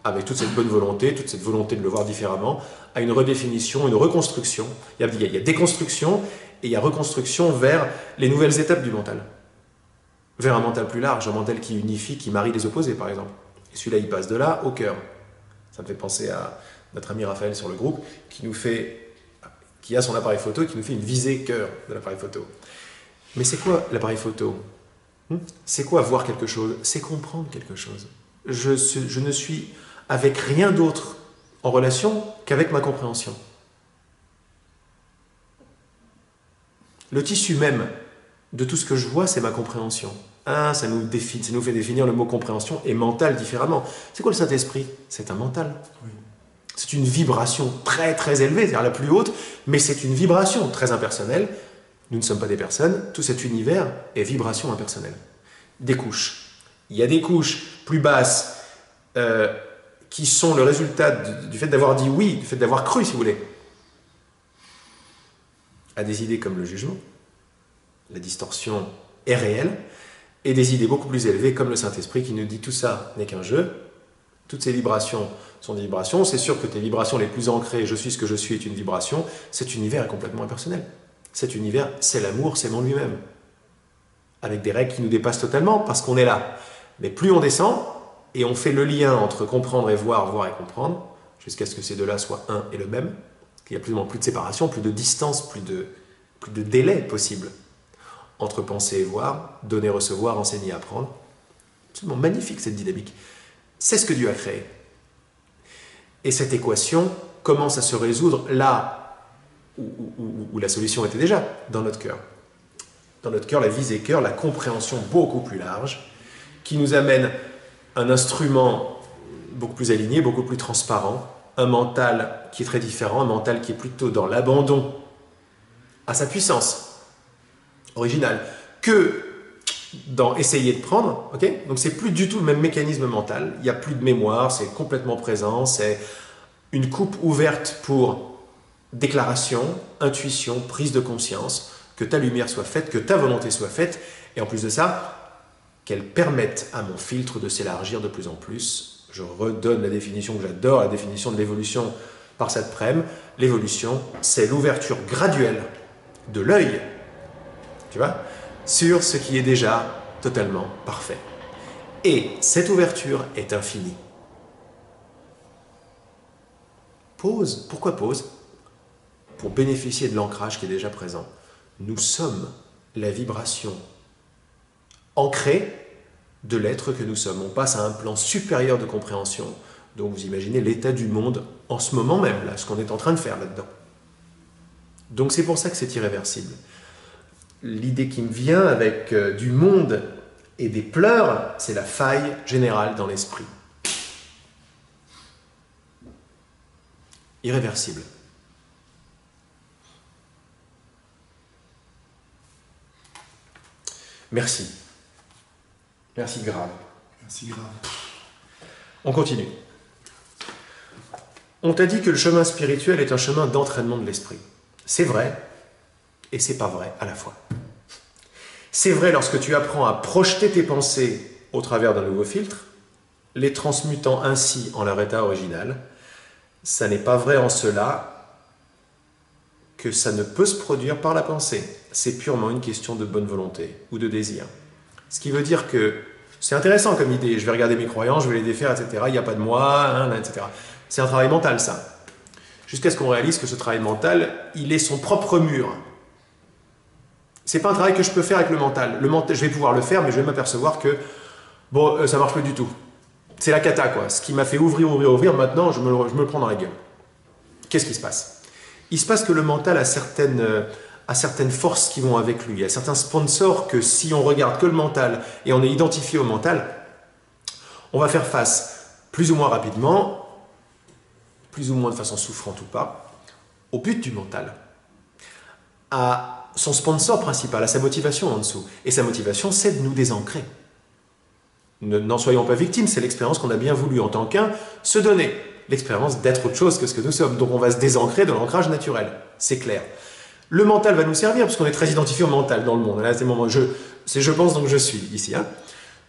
avec toute cette bonne volonté, toute cette volonté de le voir différemment, à une redéfinition, une reconstruction. Il y a déconstruction et il y a reconstruction vers les nouvelles étapes du mental. Vers un mental plus large, un mental qui unifie, qui marie les opposés, par exemple. Et celui-là, il passe de là au cœur. Ça me fait penser à notre ami Raphaël sur le groupe, qui a son appareil photo, qui nous fait une visée cœur de l'appareil photo. Mais c'est quoi l'appareil photo? C'est quoi voir quelque chose? C'est comprendre quelque chose. Je ne suis avec rien d'autre en relation qu'avec ma compréhension. Le tissu même de tout ce que je vois, c'est ma compréhension. Ah, ça nous fait définir le mot compréhension et mental différemment. C'est quoi le Saint-Esprit? C'est un mental. Oui. C'est une vibration très très élevée, c'est-à-dire la plus haute, mais c'est une vibration très impersonnelle. Nous ne sommes pas des personnes, tout cet univers est vibration impersonnelle. Des couches. Il y a des couches plus basses qui sont le résultat du fait d'avoir dit oui, du fait d'avoir cru, si vous voulez, à des idées comme le jugement. La distorsion est réelle, et des idées beaucoup plus élevées comme le Saint-Esprit qui nous dit tout ça n'est qu'un jeu. Toutes ces vibrations sont des vibrations. C'est sûr que tes vibrations les plus ancrées, je suis ce que je suis, est une vibration. Cet univers est complètement impersonnel. Cet univers, c'est l'amour, c'est mon lui-même. Avec des règles qui nous dépassent totalement parce qu'on est là. Mais plus on descend, et on fait le lien entre comprendre et voir, voir et comprendre, jusqu'à ce que ces deux-là soient un et le même, qu'il y a plus de séparation, plus de distance, plus de délai possible entre penser et voir, donner, recevoir, enseigner, apprendre. Absolument magnifique cette dynamique. C'est ce que Dieu a créé. Et cette équation commence à se résoudre là où la solution était déjà, dans notre cœur. Dans notre cœur, la visée cœur, la compréhension beaucoup plus large, qui nous amène un instrument beaucoup plus aligné, beaucoup plus transparent, un mental qui est très différent, un mental qui est plutôt dans l'abandon à sa puissance originale, que dans essayer de prendre, ok? Donc c'est plus du tout le même mécanisme mental, il n'y a plus de mémoire, c'est complètement présent, c'est une coupe ouverte pour déclaration, intuition, prise de conscience, que ta lumière soit faite, que ta volonté soit faite, et en plus de ça, qu'elle permette à mon filtre de s'élargir de plus en plus. Je redonne la définition que j'adore, la définition de l'évolution par cette prème. L'évolution, c'est l'ouverture graduelle de l'œil, tu vois, sur ce qui est déjà totalement parfait. Et cette ouverture est infinie. Pause. Pourquoi pause? Pour bénéficier de l'ancrage qui est déjà présent. Nous sommes la vibration ancrée de l'être que nous sommes. On passe à un plan supérieur de compréhension. Donc vous imaginez l'état du monde en ce moment même, là, ce qu'on est en train de faire là-dedans. Donc c'est pour ça que c'est irréversible. L'idée qui me vient avec du monde et des pleurs, c'est la faille générale dans l'esprit. Irréversible. Merci. Merci grave. Merci grave. On continue. On t'a dit que le chemin spirituel est un chemin d'entraînement de l'esprit. C'est vrai et c'est pas vrai à la fois. C'est vrai lorsque tu apprends à projeter tes pensées au travers d'un nouveau filtre, les transmutant ainsi en leur état original. Ça n'est pas vrai en cela que ça ne peut se produire par la pensée. C'est purement une question de bonne volonté ou de désir. Ce qui veut dire que c'est intéressant comme idée. Je vais regarder mes croyances, je vais les défaire, etc. Il n'y a pas de moi, etc. C'est un travail mental, ça. Jusqu'à ce qu'on réalise que ce travail mental, il est son propre mur. C'est pas un travail que je peux faire avec le mental. Je vais pouvoir le faire, mais je vais m'apercevoir que bon, ça marche pas du tout. C'est la cata, quoi. Ce qui m'a fait ouvrir, maintenant, je me le prends dans la gueule. Qu'est-ce qui se passe? Il se passe que le mental a certaines forces qui vont avec lui. Il y a certains sponsors que si on regarde que le mental et on est identifié au mental, on va faire face plus ou moins rapidement, plus ou moins de façon souffrante ou pas, au but du mental. à son sponsor principal, à sa motivation en dessous. Et sa motivation, c'est de nous désancrer. N'en soyons pas victimes, c'est l'expérience qu'on a bien voulu en tant qu'un se donner. L'expérience d'être autre chose que ce que nous sommes. Donc on va se désancrer de l'ancrage naturel, c'est clair. Le mental va nous servir, parce qu'on est très identifié au mental dans le monde. Là, c'est le moment, c'est je pense donc je suis, ici. Hein.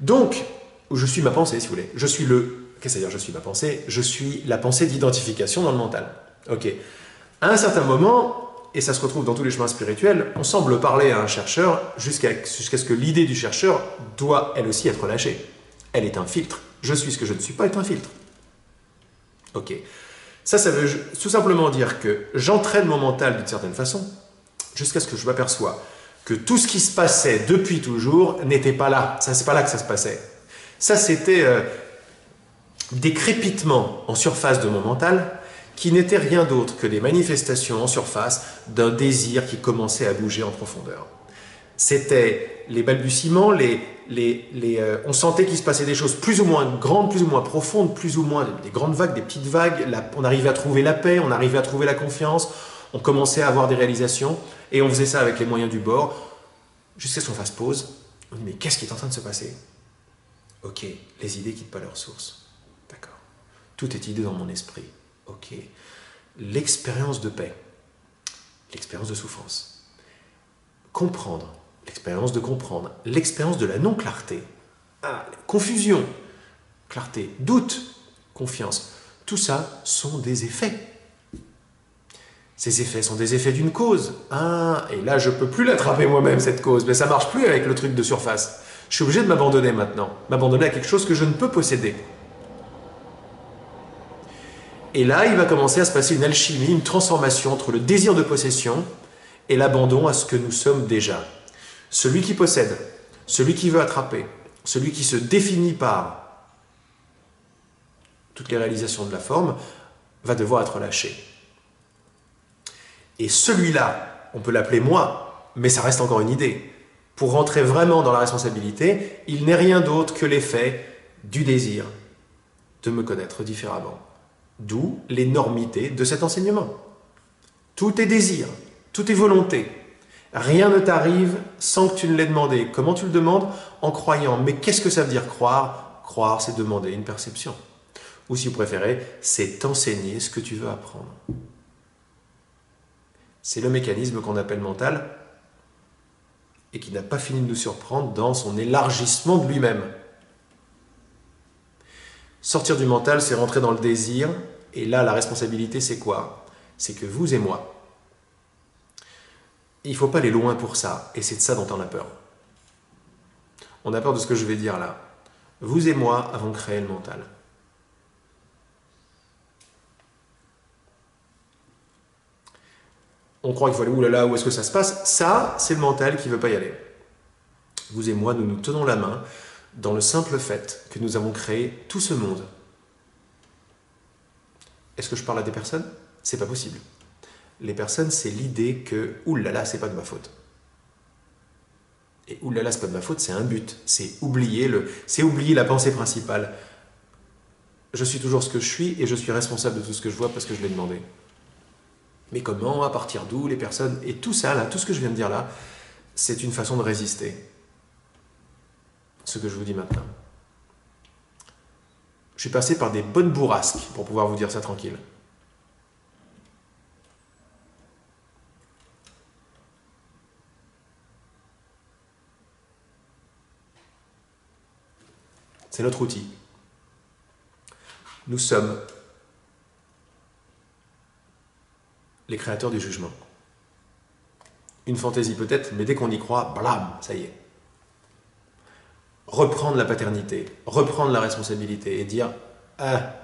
Donc, je suis ma pensée, si vous voulez. Je suis le... Qu'est-ce que ça veut dire je suis ma pensée? Je suis la pensée d'identification dans le mental. Ok. À un certain moment, et ça se retrouve dans tous les chemins spirituels, on semble parler à un chercheur jusqu'à ce que l'idée du chercheur doit, elle aussi, être lâchée. Elle est un filtre. Je suis ce que je ne suis pas est un filtre. Ok. Ça veut tout simplement dire que j'entraîne mon mental d'une certaine façon, jusqu'à ce que je m'aperçois que tout ce qui se passait depuis toujours n'était pas là. Ça, c'est pas là que ça se passait. Ça, c'était des crépitements en surface de mon mental qui n'étaient rien d'autre que des manifestations en surface d'un désir qui commençait à bouger en profondeur. C'était les balbutiements, on sentait qu'il se passait des choses plus ou moins grandes, plus ou moins profondes, plus ou moins des grandes vagues, des petites vagues. On arrivait à trouver la paix, on arrivait à trouver la confiance, on commençait à avoir des réalisations et on faisait ça avec les moyens du bord jusqu'à ce qu'on fasse pause. On dit mais qu'est-ce qui est en train de se passer? Ok, les idées quittent pas leur source. D'accord. Tout est idée dans mon esprit. Ok. L'expérience de paix, l'expérience de souffrance. Comprendre. L'expérience de comprendre, l'expérience de la non-clarté, confusion, clarté, doute, confiance, tout ça sont des effets. Ces effets sont des effets d'une cause. Et là, je ne peux plus l'attraper moi-même, cette cause, mais ça ne marche plus avec le truc de surface. Je suis obligé de m'abandonner maintenant, m'abandonner à quelque chose que je ne peux posséder. Et là, il va commencer à se passer une alchimie, une transformation entre le désir de possession et l'abandon à ce que nous sommes déjà. Celui qui possède, celui qui veut attraper, celui qui se définit par toutes les réalisations de la forme, va devoir être lâché. Et celui-là, on peut l'appeler moi, mais ça reste encore une idée. Pour rentrer vraiment dans la responsabilité, il n'est rien d'autre que l'effet du désir de me connaître différemment. D'où l'énormité de cet enseignement. Tout est désir, tout est volonté. Rien ne t'arrive sans que tu ne l'aies demandé. Comment tu le demandes? En croyant. Mais qu'est-ce que ça veut dire croire? Croire, c'est demander une perception. Ou si vous préférez, c'est t'enseigner ce que tu veux apprendre. C'est le mécanisme qu'on appelle mental et qui n'a pas fini de nous surprendre dans son élargissement de lui-même. Sortir du mental, c'est rentrer dans le désir. Et là, la responsabilité, c'est quoi? C'est que vous et moi, il ne faut pas aller loin pour ça, et c'est de ça dont on a peur. On a peur de ce que je vais dire là. Vous et moi avons créé le mental. On croit qu'il faut aller oulala, où est-ce que ça se passe? Ça, c'est le mental qui ne veut pas y aller. Vous et moi, nous nous tenons la main dans le simple fait que nous avons créé tout ce monde. Est-ce que je parle à des personnes? C'est pas possible. Les personnes, c'est l'idée que « oulala, c'est pas de ma faute ». Et « oulala, c'est pas de ma faute », c'est un but. C'est oublier la pensée principale. Je suis toujours ce que je suis et je suis responsable de tout ce que je vois parce que je l'ai demandé. Mais comment, à partir d'où, les personnes... Et tout ça, là, tout ce que je viens de dire là, c'est une façon de résister. Ce que je vous dis maintenant. Je suis passé par des bonnes bourrasques pour pouvoir vous dire ça tranquille. C'est notre outil. Nous sommes les créateurs du jugement. Une fantaisie peut-être, mais dès qu'on y croit, blam, ça y est. Reprendre la paternité, reprendre la responsabilité et dire « Ah,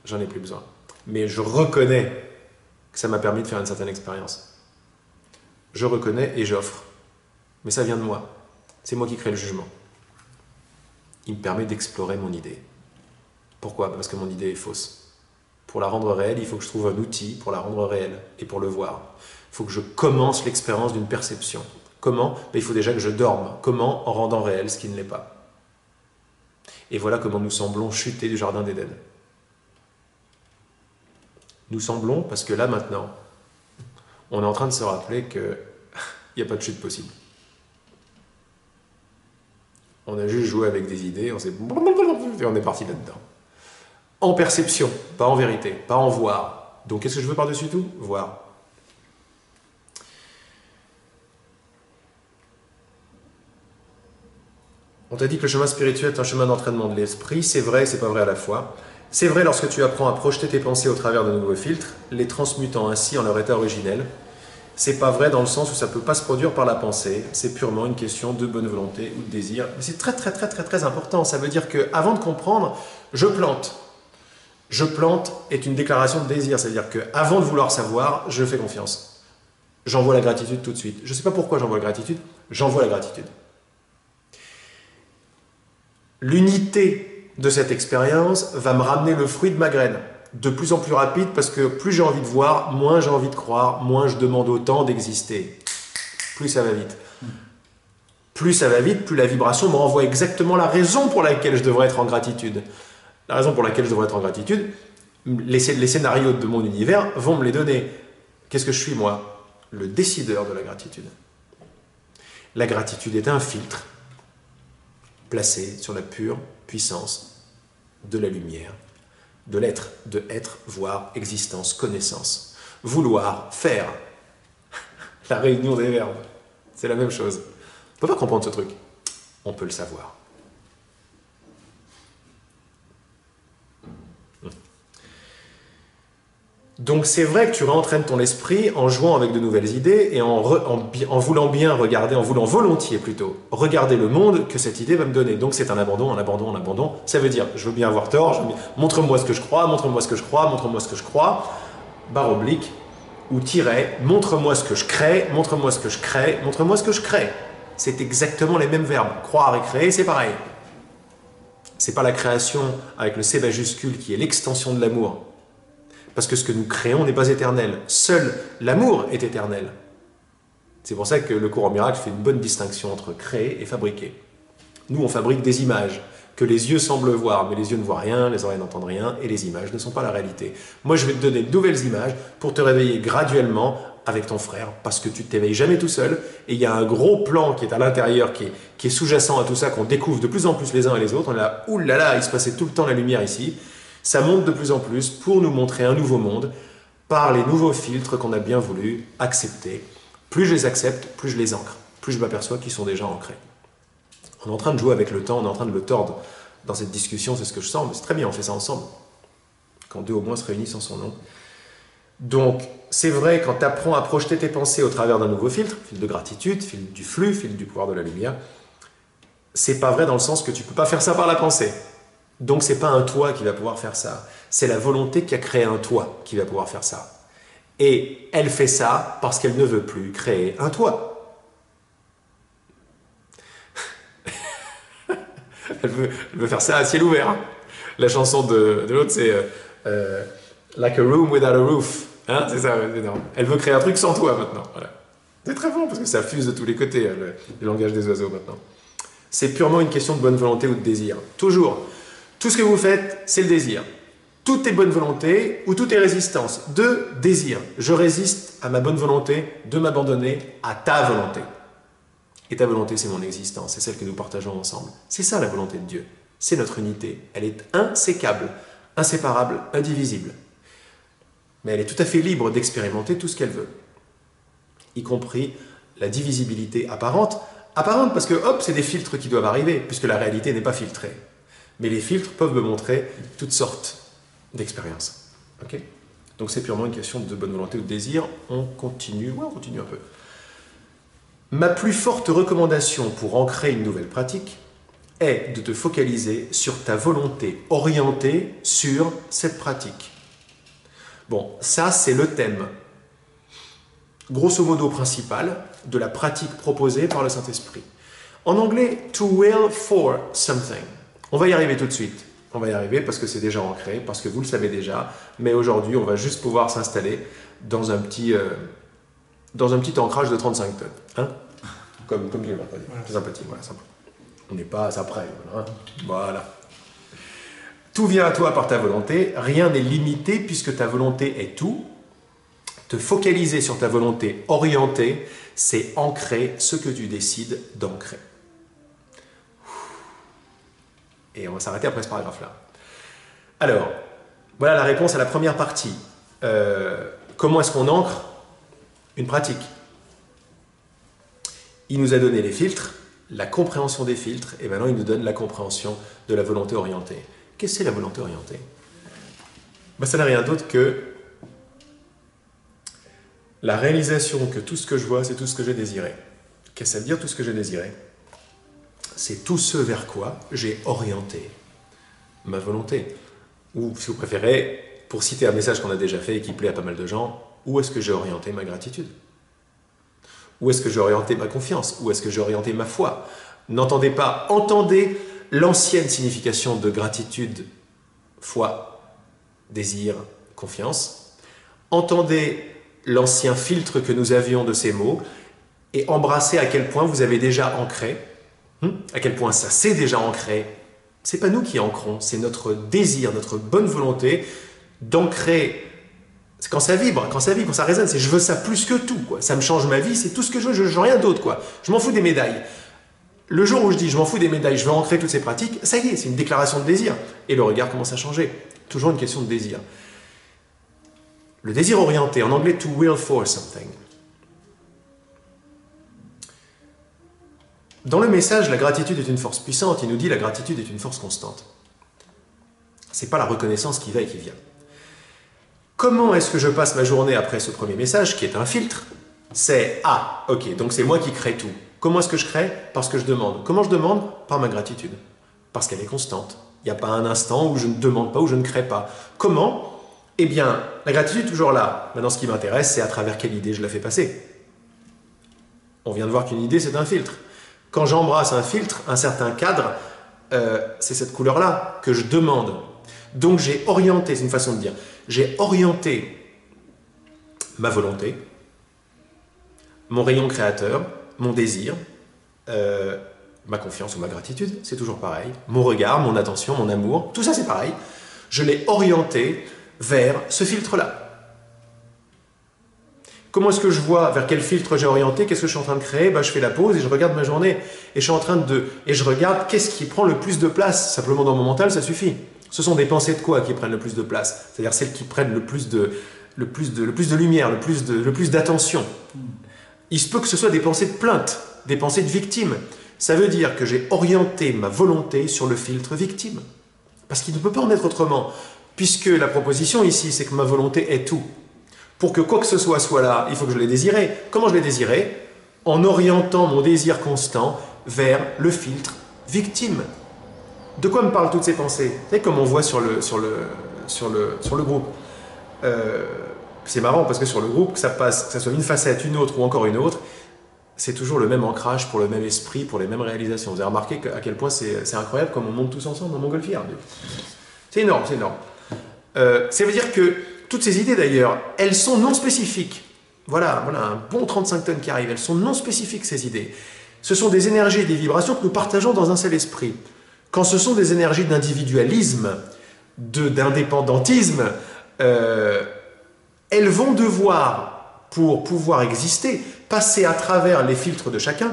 j'en ai plus besoin. Mais je reconnais que ça m'a permis de faire une certaine expérience. Je reconnais et j'offre. Mais ça vient de moi. C'est moi qui crée le jugement. Il me permet d'explorer mon idée. Pourquoi? Parce que mon idée est fausse. Pour la rendre réelle, il faut que je trouve un outil pour la rendre réelle et pour le voir. Il faut que je commence l'expérience d'une perception. Comment? Il faut déjà que je dorme. Comment? En rendant réel ce qui ne l'est pas. Et voilà comment nous semblons chuter du jardin d'Éden. Nous semblons parce que là maintenant, on est en train de se rappeler que il n'y a pas de chute possible. On a juste joué avec des idées, et on est parti là-dedans. En perception, pas en vérité, pas en voir. Donc qu'est-ce que je veux par-dessus tout? Voir. On t'a dit que le chemin spirituel est un chemin d'entraînement de l'esprit. C'est vrai et c'est pas vrai à la fois. C'est vrai lorsque tu apprends à projeter tes pensées au travers de nouveaux filtres, les transmutant ainsi en leur état originel. C'est pas vrai dans le sens où ça peut pas se produire par la pensée. C'est purement une question de bonne volonté ou de désir. Mais c'est très important. Ça veut dire que avant de comprendre, je plante. Je plante est une déclaration de désir. C'est-à-dire que avant de vouloir savoir, je fais confiance. J'envoie la gratitude tout de suite. Je ne sais pas pourquoi j'envoie la gratitude. J'envoie la gratitude. L'unité de cette expérience va me ramener le fruit de ma graine, de plus en plus rapide, parce que plus j'ai envie de voir, moins j'ai envie de croire, moins je demande au temps d'exister. Plus ça va vite. Plus ça va vite, plus la vibration me renvoie exactement la raison pour laquelle je devrais être en gratitude. La raison pour laquelle je devrais être en gratitude, les scénarios de mon univers vont me les donner. Qu'est-ce que je suis, moi? Le décideur de la gratitude. La gratitude est un filtre placé sur la pure puissance de la lumière, de l'être, de être, voir, existence, connaissance. Vouloir, faire. La réunion des verbes. C'est la même chose. On ne peut pas comprendre ce truc. On peut le savoir. Donc c'est vrai que tu réentraînes ton esprit en jouant avec de nouvelles idées et en voulant bien regarder, en voulant volontiers plutôt, regarder le monde que cette idée va me donner. Donc c'est un abandon, un abandon, un abandon. Ça veut dire, je veux bien avoir tort, montre-moi ce que je crois, montre-moi ce que je crois, montre-moi ce que je crois, barre oblique, ou tiret, montre-moi ce que je crée, montre-moi ce que je crée, montre-moi ce que je crée. C'est exactement les mêmes verbes. Croire et créer, c'est pareil. C'est pas la création avec le C majuscule qui est l'extension de l'amour. Parce que ce que nous créons n'est pas éternel. Seul l'amour est éternel. C'est pour ça que le cours en miracle fait une bonne distinction entre créer et fabriquer. Nous, on fabrique des images que les yeux semblent voir, mais les yeux ne voient rien, les oreilles n'entendent rien, et les images ne sont pas la réalité. Moi, je vais te donner de nouvelles images pour te réveiller graduellement avec ton frère, parce que tu ne t'éveilles jamais tout seul, et il y a un gros plan qui est à l'intérieur, qui est sous-jacent à tout ça, qu'on découvre de plus en plus les uns et les autres. On est là, oulala, il se passait tout le temps la lumière ici. Ça monte de plus en plus pour nous montrer un nouveau monde par les nouveaux filtres qu'on a bien voulu accepter. Plus je les accepte, plus je les ancre, plus je m'aperçois qu'ils sont déjà ancrés. On est en train de jouer avec le temps, on est en train de le tordre dans cette discussion, c'est ce que je sens, mais c'est très bien, on fait ça ensemble. Quand deux au moins se réunissent en son nom. Donc, c'est vrai, quand tu apprends à projeter tes pensées au travers d'un nouveau filtre, fil de gratitude, fil du flux, fil du pouvoir de la lumière, c'est pas vrai dans le sens que tu peux pas faire ça par la pensée. Donc c'est pas un toi qui va pouvoir faire ça, c'est la volonté qui a créé un toi qui va pouvoir faire ça. Et elle fait ça parce qu'elle ne veut plus créer un toi. elle veut faire ça à ciel ouvert. Hein. La chanson de l'autre c'est Like a room without a roof. Hein, c'est ça, elle veut créer un truc sans toi maintenant. Voilà. C'est très bon parce que ça fuse de tous les côtés, le langage des oiseaux maintenant. C'est purement une question de bonne volonté ou de désir. Toujours. Tout ce que vous faites, c'est le désir. Tout est bonne volonté ou tout est résistance. De désir. Je résiste à ma bonne volonté de m'abandonner à ta volonté. Et ta volonté, c'est mon existence. C'est celle que nous partageons ensemble. C'est ça la volonté de Dieu. C'est notre unité. Elle est insécable, inséparable, indivisible. Mais elle est tout à fait libre d'expérimenter tout ce qu'elle veut. Y compris la divisibilité apparente. Apparente parce que, hop, c'est des filtres qui doivent arriver, puisque la réalité n'est pas filtrée. Mais les filtres peuvent me montrer toutes sortes d'expériences. Okay, donc c'est purement une question de bonne volonté ou de désir. On continue un peu. Ma plus forte recommandation pour ancrer une nouvelle pratique est de te focaliser sur ta volonté orientée sur cette pratique. Bon, ça c'est le thème, grosso modo principal, de la pratique proposée par le Saint-Esprit. En anglais, to will for something. On va y arriver tout de suite. On va y arriver parce que c'est déjà ancré, parce que vous le savez déjà. Mais aujourd'hui, on va juste pouvoir s'installer dans un petit ancrage de 35 tonnes. Hein, comme je l'ai pas dit. C'est sympathique, voilà, simple. On n'est pas à ça près. Hein, voilà. Tout vient à toi par ta volonté. Rien n'est limité puisque ta volonté est tout. Te focaliser sur ta volonté orientée, c'est ancrer ce que tu décides d'ancrer. Et on va s'arrêter après ce paragraphe-là. Alors, voilà la réponse à la première partie. Comment est-ce qu'on ancre une pratique? Il nous a donné les filtres, la compréhension des filtres, et maintenant il nous donne la compréhension de la volonté orientée. Qu'est-ce que c'est la volonté orientée? Ça n'a rien d'autre que la réalisation que tout ce que je vois, c'est tout ce que j'ai désiré. Qu'est-ce que ça veut dire tout ce que j'ai désiré? C'est tout ce vers quoi j'ai orienté ma volonté. Ou, si vous préférez, pour citer un message qu'on a déjà fait et qui plaît à pas mal de gens, où est-ce que j'ai orienté ma gratitude? Où est-ce que j'ai orienté ma confiance? Où est-ce que j'ai orienté ma foi? N'entendez pas, entendez l'ancienne signification de gratitude, foi, désir, confiance. Entendez l'ancien filtre que nous avions de ces mots et embrassez à quel point vous avez déjà ancré, à quel point ça s'est déjà ancré. C'est pas nous qui ancrons, c'est notre désir, notre bonne volonté d'ancrer. Quand ça vibre, quand ça résonne, c'est je veux ça plus que tout, quoi. Ça me change ma vie, c'est tout ce que je veux rien d'autre, quoi. Je m'en fous des médailles. Le jour où je dis je m'en fous des médailles, je veux ancrer toutes ces pratiques, ça y est, c'est une déclaration de désir. Et le regard commence à changer. Toujours une question de désir. Le désir orienté, en anglais to will for something. Dans le message, la gratitude est une force puissante, il nous dit la gratitude est une force constante. C'est pas la reconnaissance qui va et qui vient. Comment est-ce que je passe ma journée après ce premier message, qui est un filtre? C'est « Ah, ok, donc c'est moi qui crée tout. » Comment est-ce que je crée? Parce que je demande. Comment je demande? Par ma gratitude. Parce qu'elle est constante. Il n'y a pas un instant où je ne demande pas, où je ne crée pas. Comment? Eh bien, la gratitude est toujours là. Maintenant, ce qui m'intéresse, c'est à travers quelle idée je la fais passer. On vient de voir qu'une idée, c'est un filtre. Quand j'embrasse un filtre, un certain cadre, c'est cette couleur-là que je demande. Donc j'ai orienté, c'est une façon de dire, j'ai orienté ma volonté, mon rayon créateur, mon désir, ma confiance ou ma gratitude, c'est toujours pareil, mon regard, mon attention, mon amour, tout ça c'est pareil. Je l'ai orienté vers ce filtre-là. Comment est-ce que je vois vers quel filtre j'ai orienté? Qu'est-ce que je suis en train de créer? Je fais la pause et je regarde ma journée. Et je suis en train de... Et je regarde qu'est-ce qui prend le plus de place. Simplement dans mon mental, ça suffit. Ce sont des pensées de quoi qui prennent le plus de place? C'est-à-dire celles qui prennent le plus de lumière, le plus d'attention. Il se peut que ce soit des pensées de plainte, des pensées de victime. Ça veut dire que j'ai orienté ma volonté sur le filtre victime. Parce qu'il ne peut pas en être autrement. Puisque la proposition ici, c'est que ma volonté est tout. Pour que quoi que ce soit là, il faut que je l'ai désiré. Comment je l'ai désiré? En orientant mon désir constant vers le filtre victime. De quoi me parlent toutes ces pensées? Vous savez, comme on voit sur le groupe. C'est marrant parce que sur le groupe, que ça passe, que ça soit une facette, une autre ou encore une autre, c'est toujours le même ancrage pour le même esprit, pour les mêmes réalisations. Vous avez remarqué à quel point c'est incroyable comme on monte tous ensemble en montgolfière. C'est énorme, c'est énorme. Ça veut dire que toutes ces idées d'ailleurs, elles sont non spécifiques. Voilà un bon 35 tonnes qui arrive. Elles sont non spécifiques ces idées. Ce sont des énergies et des vibrations que nous partageons dans un seul esprit. Quand ce sont des énergies d'individualisme, d'indépendantisme, elles vont devoir, pour pouvoir exister, passer à travers les filtres de chacun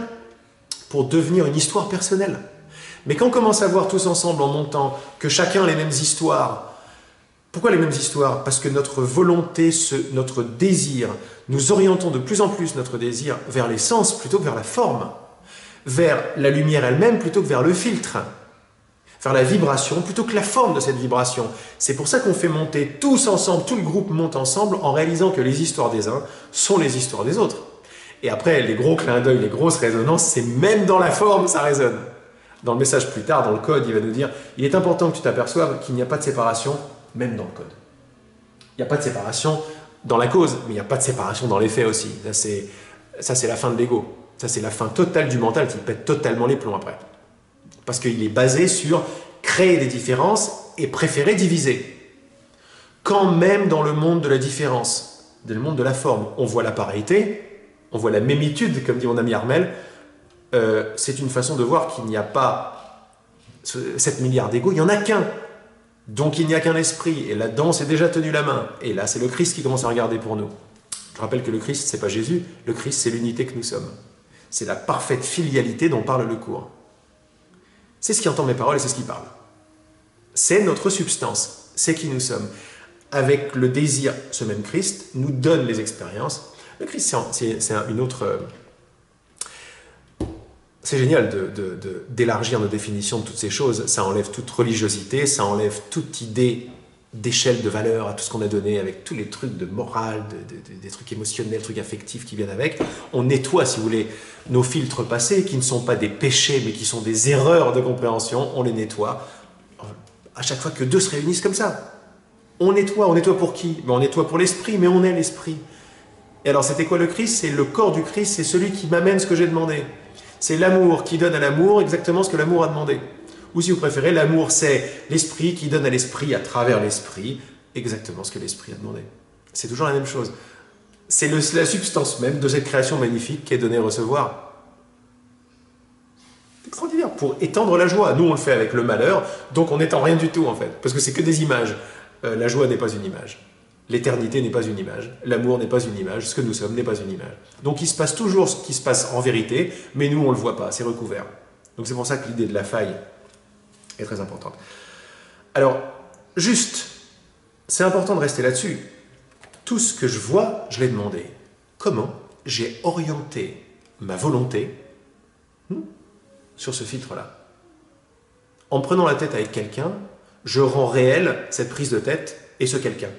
pour devenir une histoire personnelle. Mais quand on commence à voir tous ensemble en montant que chacun a les mêmes histoires, pourquoi les mêmes histoires? Parce que notre volonté, notre désir, nous orientons de plus en plus notre désir vers l'essence plutôt que vers la forme, vers la lumière elle-même plutôt que vers le filtre, vers la vibration plutôt que la forme de cette vibration. C'est pour ça qu'on fait monter tous ensemble, tout le groupe monte ensemble en réalisant que les histoires des uns sont les histoires des autres. Et après, les gros clins d'œil, les grosses résonances, c'est même dans la forme, ça résonne. Dans le message plus tard, dans le code, il va nous dire « Il est important que tu t'aperçoives qu'il n'y a pas de séparation, même dans le code. » Il n'y a pas de séparation dans la cause, mais il n'y a pas de séparation dans les faits aussi. Ça, c'est la fin de l'ego. Ça, c'est la fin totale du mental qui pète totalement les plombs après. Parce qu'il est basé sur créer des différences et préférer diviser. Quand même dans le monde de la différence, dans le monde de la forme, on voit la pareillété, on voit la mémitude, comme dit mon ami Armel, c'est une façon de voir qu'il n'y a pas 7 milliards d'égos, il n'y en a qu'un. Donc il n'y a qu'un esprit, et là-dedans c'est déjà tenu la main. Et là c'est le Christ qui commence à regarder pour nous. Je rappelle que le Christ, c'est pas Jésus, le Christ, c'est l'unité que nous sommes. C'est la parfaite filialité dont parle le cours. C'est ce qui entend mes paroles et c'est ce qui parle. C'est notre substance, c'est qui nous sommes. Avec le désir, ce même Christ nous donne les expériences. Le Christ, c'est une autre... C'est génial d'élargir nos définitions de toutes ces choses. Ça enlève toute religiosité, ça enlève toute idée d'échelle de valeur à tout ce qu'on a donné, avec tous les trucs de morale, des trucs émotionnels, des trucs affectifs qui viennent avec. On nettoie, si vous voulez, nos filtres passés, qui ne sont pas des péchés, mais qui sont des erreurs de compréhension. On les nettoie. À chaque fois que deux se réunissent comme ça. On nettoie pour qui? On nettoie pour l'esprit, mais on est l'esprit. Et alors, c'était quoi le Christ? C'est le corps du Christ, c'est celui qui m'amène ce que j'ai demandé. C'est l'amour qui donne à l'amour exactement ce que l'amour a demandé. Ou si vous préférez, l'amour, c'est l'esprit qui donne à l'esprit, à travers l'esprit, exactement ce que l'esprit a demandé. C'est toujours la même chose. C'est la substance même de cette création magnifique qui est donnée à recevoir. C'est extraordinaire, pour étendre la joie. Nous, on le fait avec le malheur, donc on n'étend rien du tout, en fait, parce que c'est que des images. La joie n'est pas une image. L'éternité n'est pas une image, l'amour n'est pas une image, ce que nous sommes n'est pas une image. Donc il se passe toujours ce qui se passe en vérité, mais nous on ne le voit pas, c'est recouvert. Donc c'est pour ça que l'idée de la faille est très importante. Alors, juste, c'est important de rester là-dessus. Tout ce que je vois, je l'ai demandé. Comment j'ai orienté ma volonté sur ce filtre-là? En prenant la tête avec quelqu'un, je rends réelle cette prise de tête et ce quelqu'un.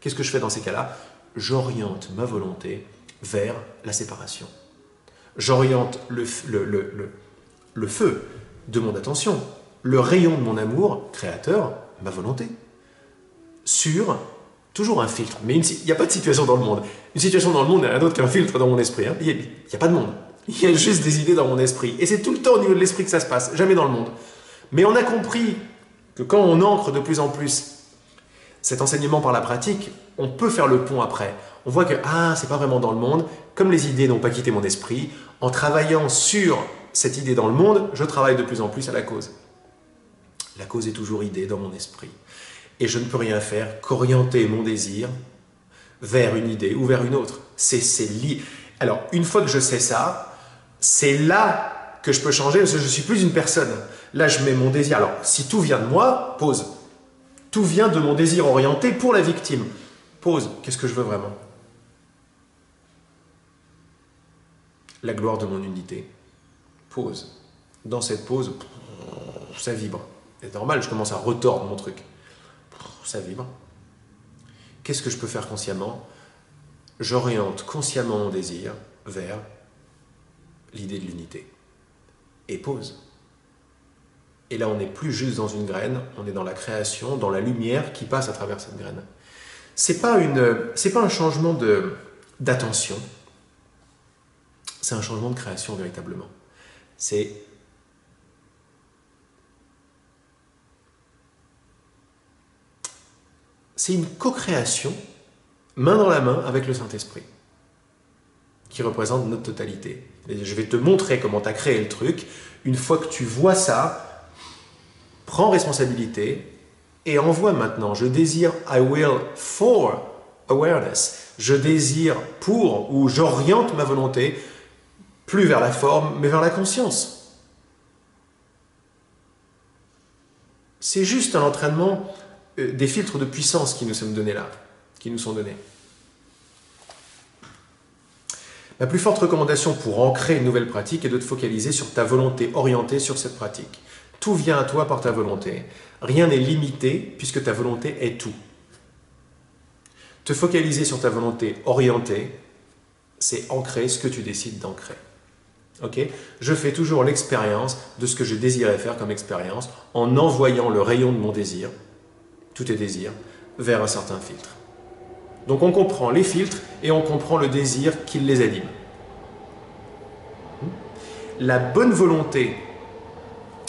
Qu'est-ce que je fais dans ces cas-là? J'oriente ma volonté vers la séparation. J'oriente le feu de mon attention, le rayon de mon amour créateur, ma volonté, sur toujours un filtre. Mais il n'y a pas de situation dans le monde. Une situation dans le monde, il n'y a rien d'autre qu'un filtre dans mon esprit. Hein. Il n'y a pas de monde. Il y a juste des idées dans mon esprit. Et c'est tout le temps au niveau de l'esprit que ça se passe, jamais dans le monde. Mais on a compris que quand on ancre de plus en plus cet enseignement par la pratique, on peut faire le pont après. On voit que, c'est pas vraiment dans le monde, comme les idées n'ont pas quitté mon esprit, en travaillant sur cette idée dans le monde, je travaille de plus en plus à la cause. La cause est toujours idée dans mon esprit. Et je ne peux rien faire qu'orienter mon désir vers une idée ou vers une autre. Alors, une fois que je sais ça, c'est là que je peux changer, parce que je ne suis plus une personne. Là, je mets mon désir. Alors, si tout vient de moi, pause. Tout vient de mon désir orienté pour la victime. Pause. Qu'est-ce que je veux vraiment? La gloire de mon unité. Pause. Dans cette pause, ça vibre. C'est normal, je commence à retordre mon truc. Ça vibre. Qu'est-ce que je peux faire consciemment? J'oriente consciemment mon désir vers l'idée de l'unité. Et pause. Et là, on n'est plus juste dans une graine, on est dans la création, dans la lumière qui passe à travers cette graine. C'est pas un changement d'attention, c'est un changement de création véritablement. C'est une co-création, main dans la main avec le Saint-Esprit, qui représente notre totalité. Et je vais te montrer comment tu as créé le truc. Une fois que tu vois ça, prends responsabilité et envoie maintenant. Je désire, I will for awareness. Je désire pour, ou j'oriente ma volonté, plus vers la forme, mais vers la conscience. C'est juste un entraînement des filtres de puissance qui nous sont donnés là, qui nous sont donnés. La plus forte recommandation pour ancrer une nouvelle pratique est de te focaliser sur ta volonté orientée sur cette pratique. Tout vient à toi par ta volonté. Rien n'est limité puisque ta volonté est tout. Te focaliser sur ta volonté orientée, c'est ancrer ce que tu décides d'ancrer. Okay? Je fais toujours l'expérience de ce que je désirais faire comme expérience en envoyant le rayon de mon désir, tout est désir, vers un certain filtre. Donc on comprend les filtres et on comprend le désir qui les anime. La bonne volonté,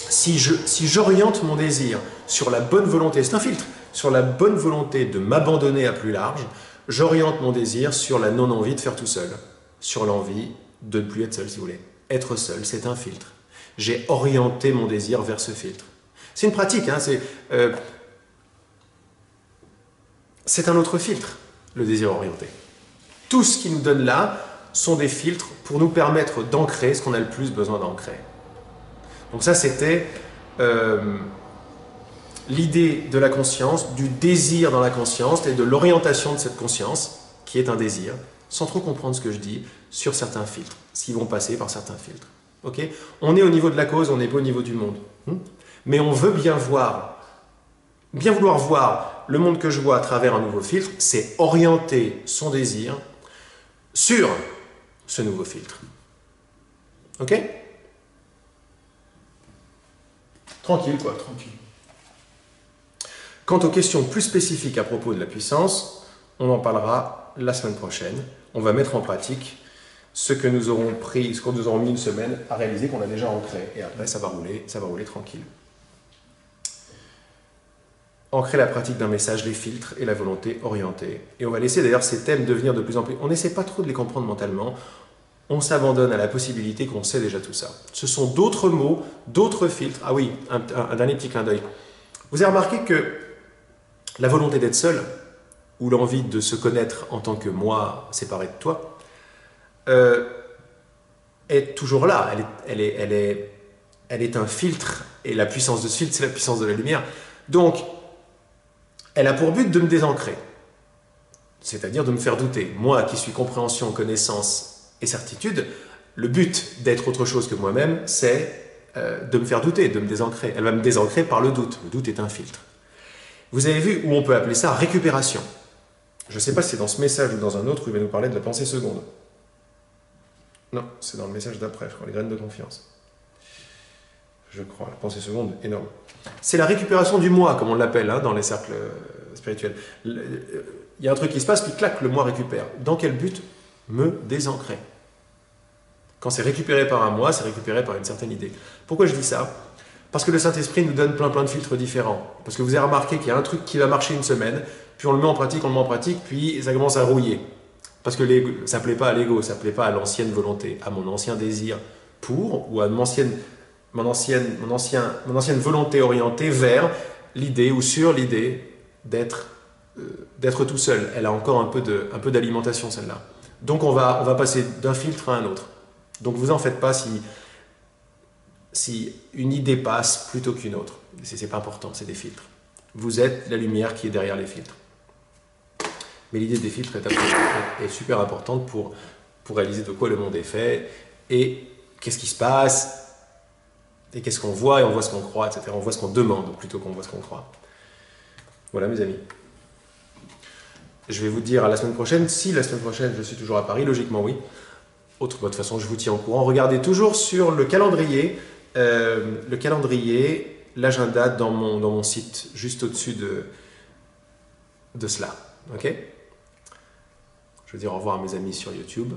si j'oriente mon désir sur la bonne volonté, c'est un filtre, sur la bonne volonté de m'abandonner à plus large, j'oriente mon désir sur la non-envie de faire tout seul, sur l'envie de ne plus être seul si vous voulez. Être seul, c'est un filtre. J'ai orienté mon désir vers ce filtre. C'est une pratique, hein, c'est un autre filtre, le désir orienté. Tout ce qui nous donne là sont des filtres pour nous permettre d'ancrer ce qu'on a le plus besoin d'ancrer. Donc ça, c'était l'idée de la conscience, du désir dans la conscience et de l'orientation de cette conscience, qui est un désir, sans trop comprendre ce que je dis, sur certains filtres, s'ils vont passer par certains filtres. Okay, on est au niveau de la cause, on n'est pas au niveau du monde. Mais on veut bien vouloir voir le monde que je vois à travers un nouveau filtre, c'est orienter son désir sur ce nouveau filtre. Ok? Tranquille, quoi, tranquille. Quant aux questions plus spécifiques à propos de la puissance, on en parlera la semaine prochaine. On va mettre en pratique ce que nous aurons pris, ce que nous aurons mis une semaine à réaliser, qu'on a déjà ancré. Et après, ça va rouler tranquille. Ancrer la pratique d'un message, les filtres et la volonté orientée. Et on va laisser d'ailleurs ces thèmes devenir de plus en plus... On n'essaie pas trop de les comprendre mentalement. On s'abandonne à la possibilité qu'on sait déjà tout ça. Ce sont d'autres mots, d'autres filtres. Ah oui, un dernier petit clin d'œil. Vous avez remarqué que la volonté d'être seul, ou l'envie de se connaître en tant que moi séparé de toi, est toujours là. Elle est un filtre, et la puissance de ce filtre, c'est la puissance de la lumière. Donc, elle a pour but de me désancrer, c'est-à-dire de me faire douter. Moi qui suis compréhension, connaissance et certitude, le but d'être autre chose que moi-même, c'est de me faire douter, de me désancrer. Elle va me désancrer par le doute. Le doute est un filtre. Vous avez vu où on peut appeler ça récupération. Je ne sais pas si c'est dans ce message ou dans un autre où il va nous parler de la pensée seconde. Non, c'est dans le message d'après, je crois, les graines de confiance. Je crois, la pensée seconde, énorme. C'est la récupération du moi, comme on l'appelle dans les cercles spirituels. Il y a un truc qui se passe, puis clac, le moi récupère. Dans quel but? Me désancrer. Quand c'est récupéré par un moi, c'est récupéré par une certaine idée. Pourquoi je dis ça? Parce que le Saint-Esprit nous donne plein de filtres différents. Parce que vous avez remarqué qu'il y a un truc qui va marcher une semaine, puis on le met en pratique, puis ça commence à rouiller. Parce que ça ne plaît pas à l'ego, ça ne plaît pas à l'ancienne volonté, à mon ancien désir pour, ou à mon ancienne volonté orientée vers l'idée ou sur l'idée d'être tout seul. Elle a encore un peu d'alimentation, celle-là. Donc on va passer d'un filtre à un autre. Donc vous en faites pas si une idée passe plutôt qu'une autre. C'est pas important, c'est des filtres. Vous êtes la lumière qui est derrière les filtres. Mais l'idée des filtres est super importante pour réaliser de quoi le monde est fait et qu'est-ce qui se passe et qu'est-ce qu'on voit et on voit ce qu'on croit, etc. On voit ce qu'on demande plutôt qu'on voit ce qu'on croit. Voilà mes amis. Je vais vous dire à la semaine prochaine. Si la semaine prochaine je suis toujours à Paris, logiquement oui. De toute façon, je vous tiens au courant. Regardez toujours sur le calendrier, l'agenda dans mon site, juste au-dessus de cela. Ok? Je veux dire au revoir à mes amis sur YouTube.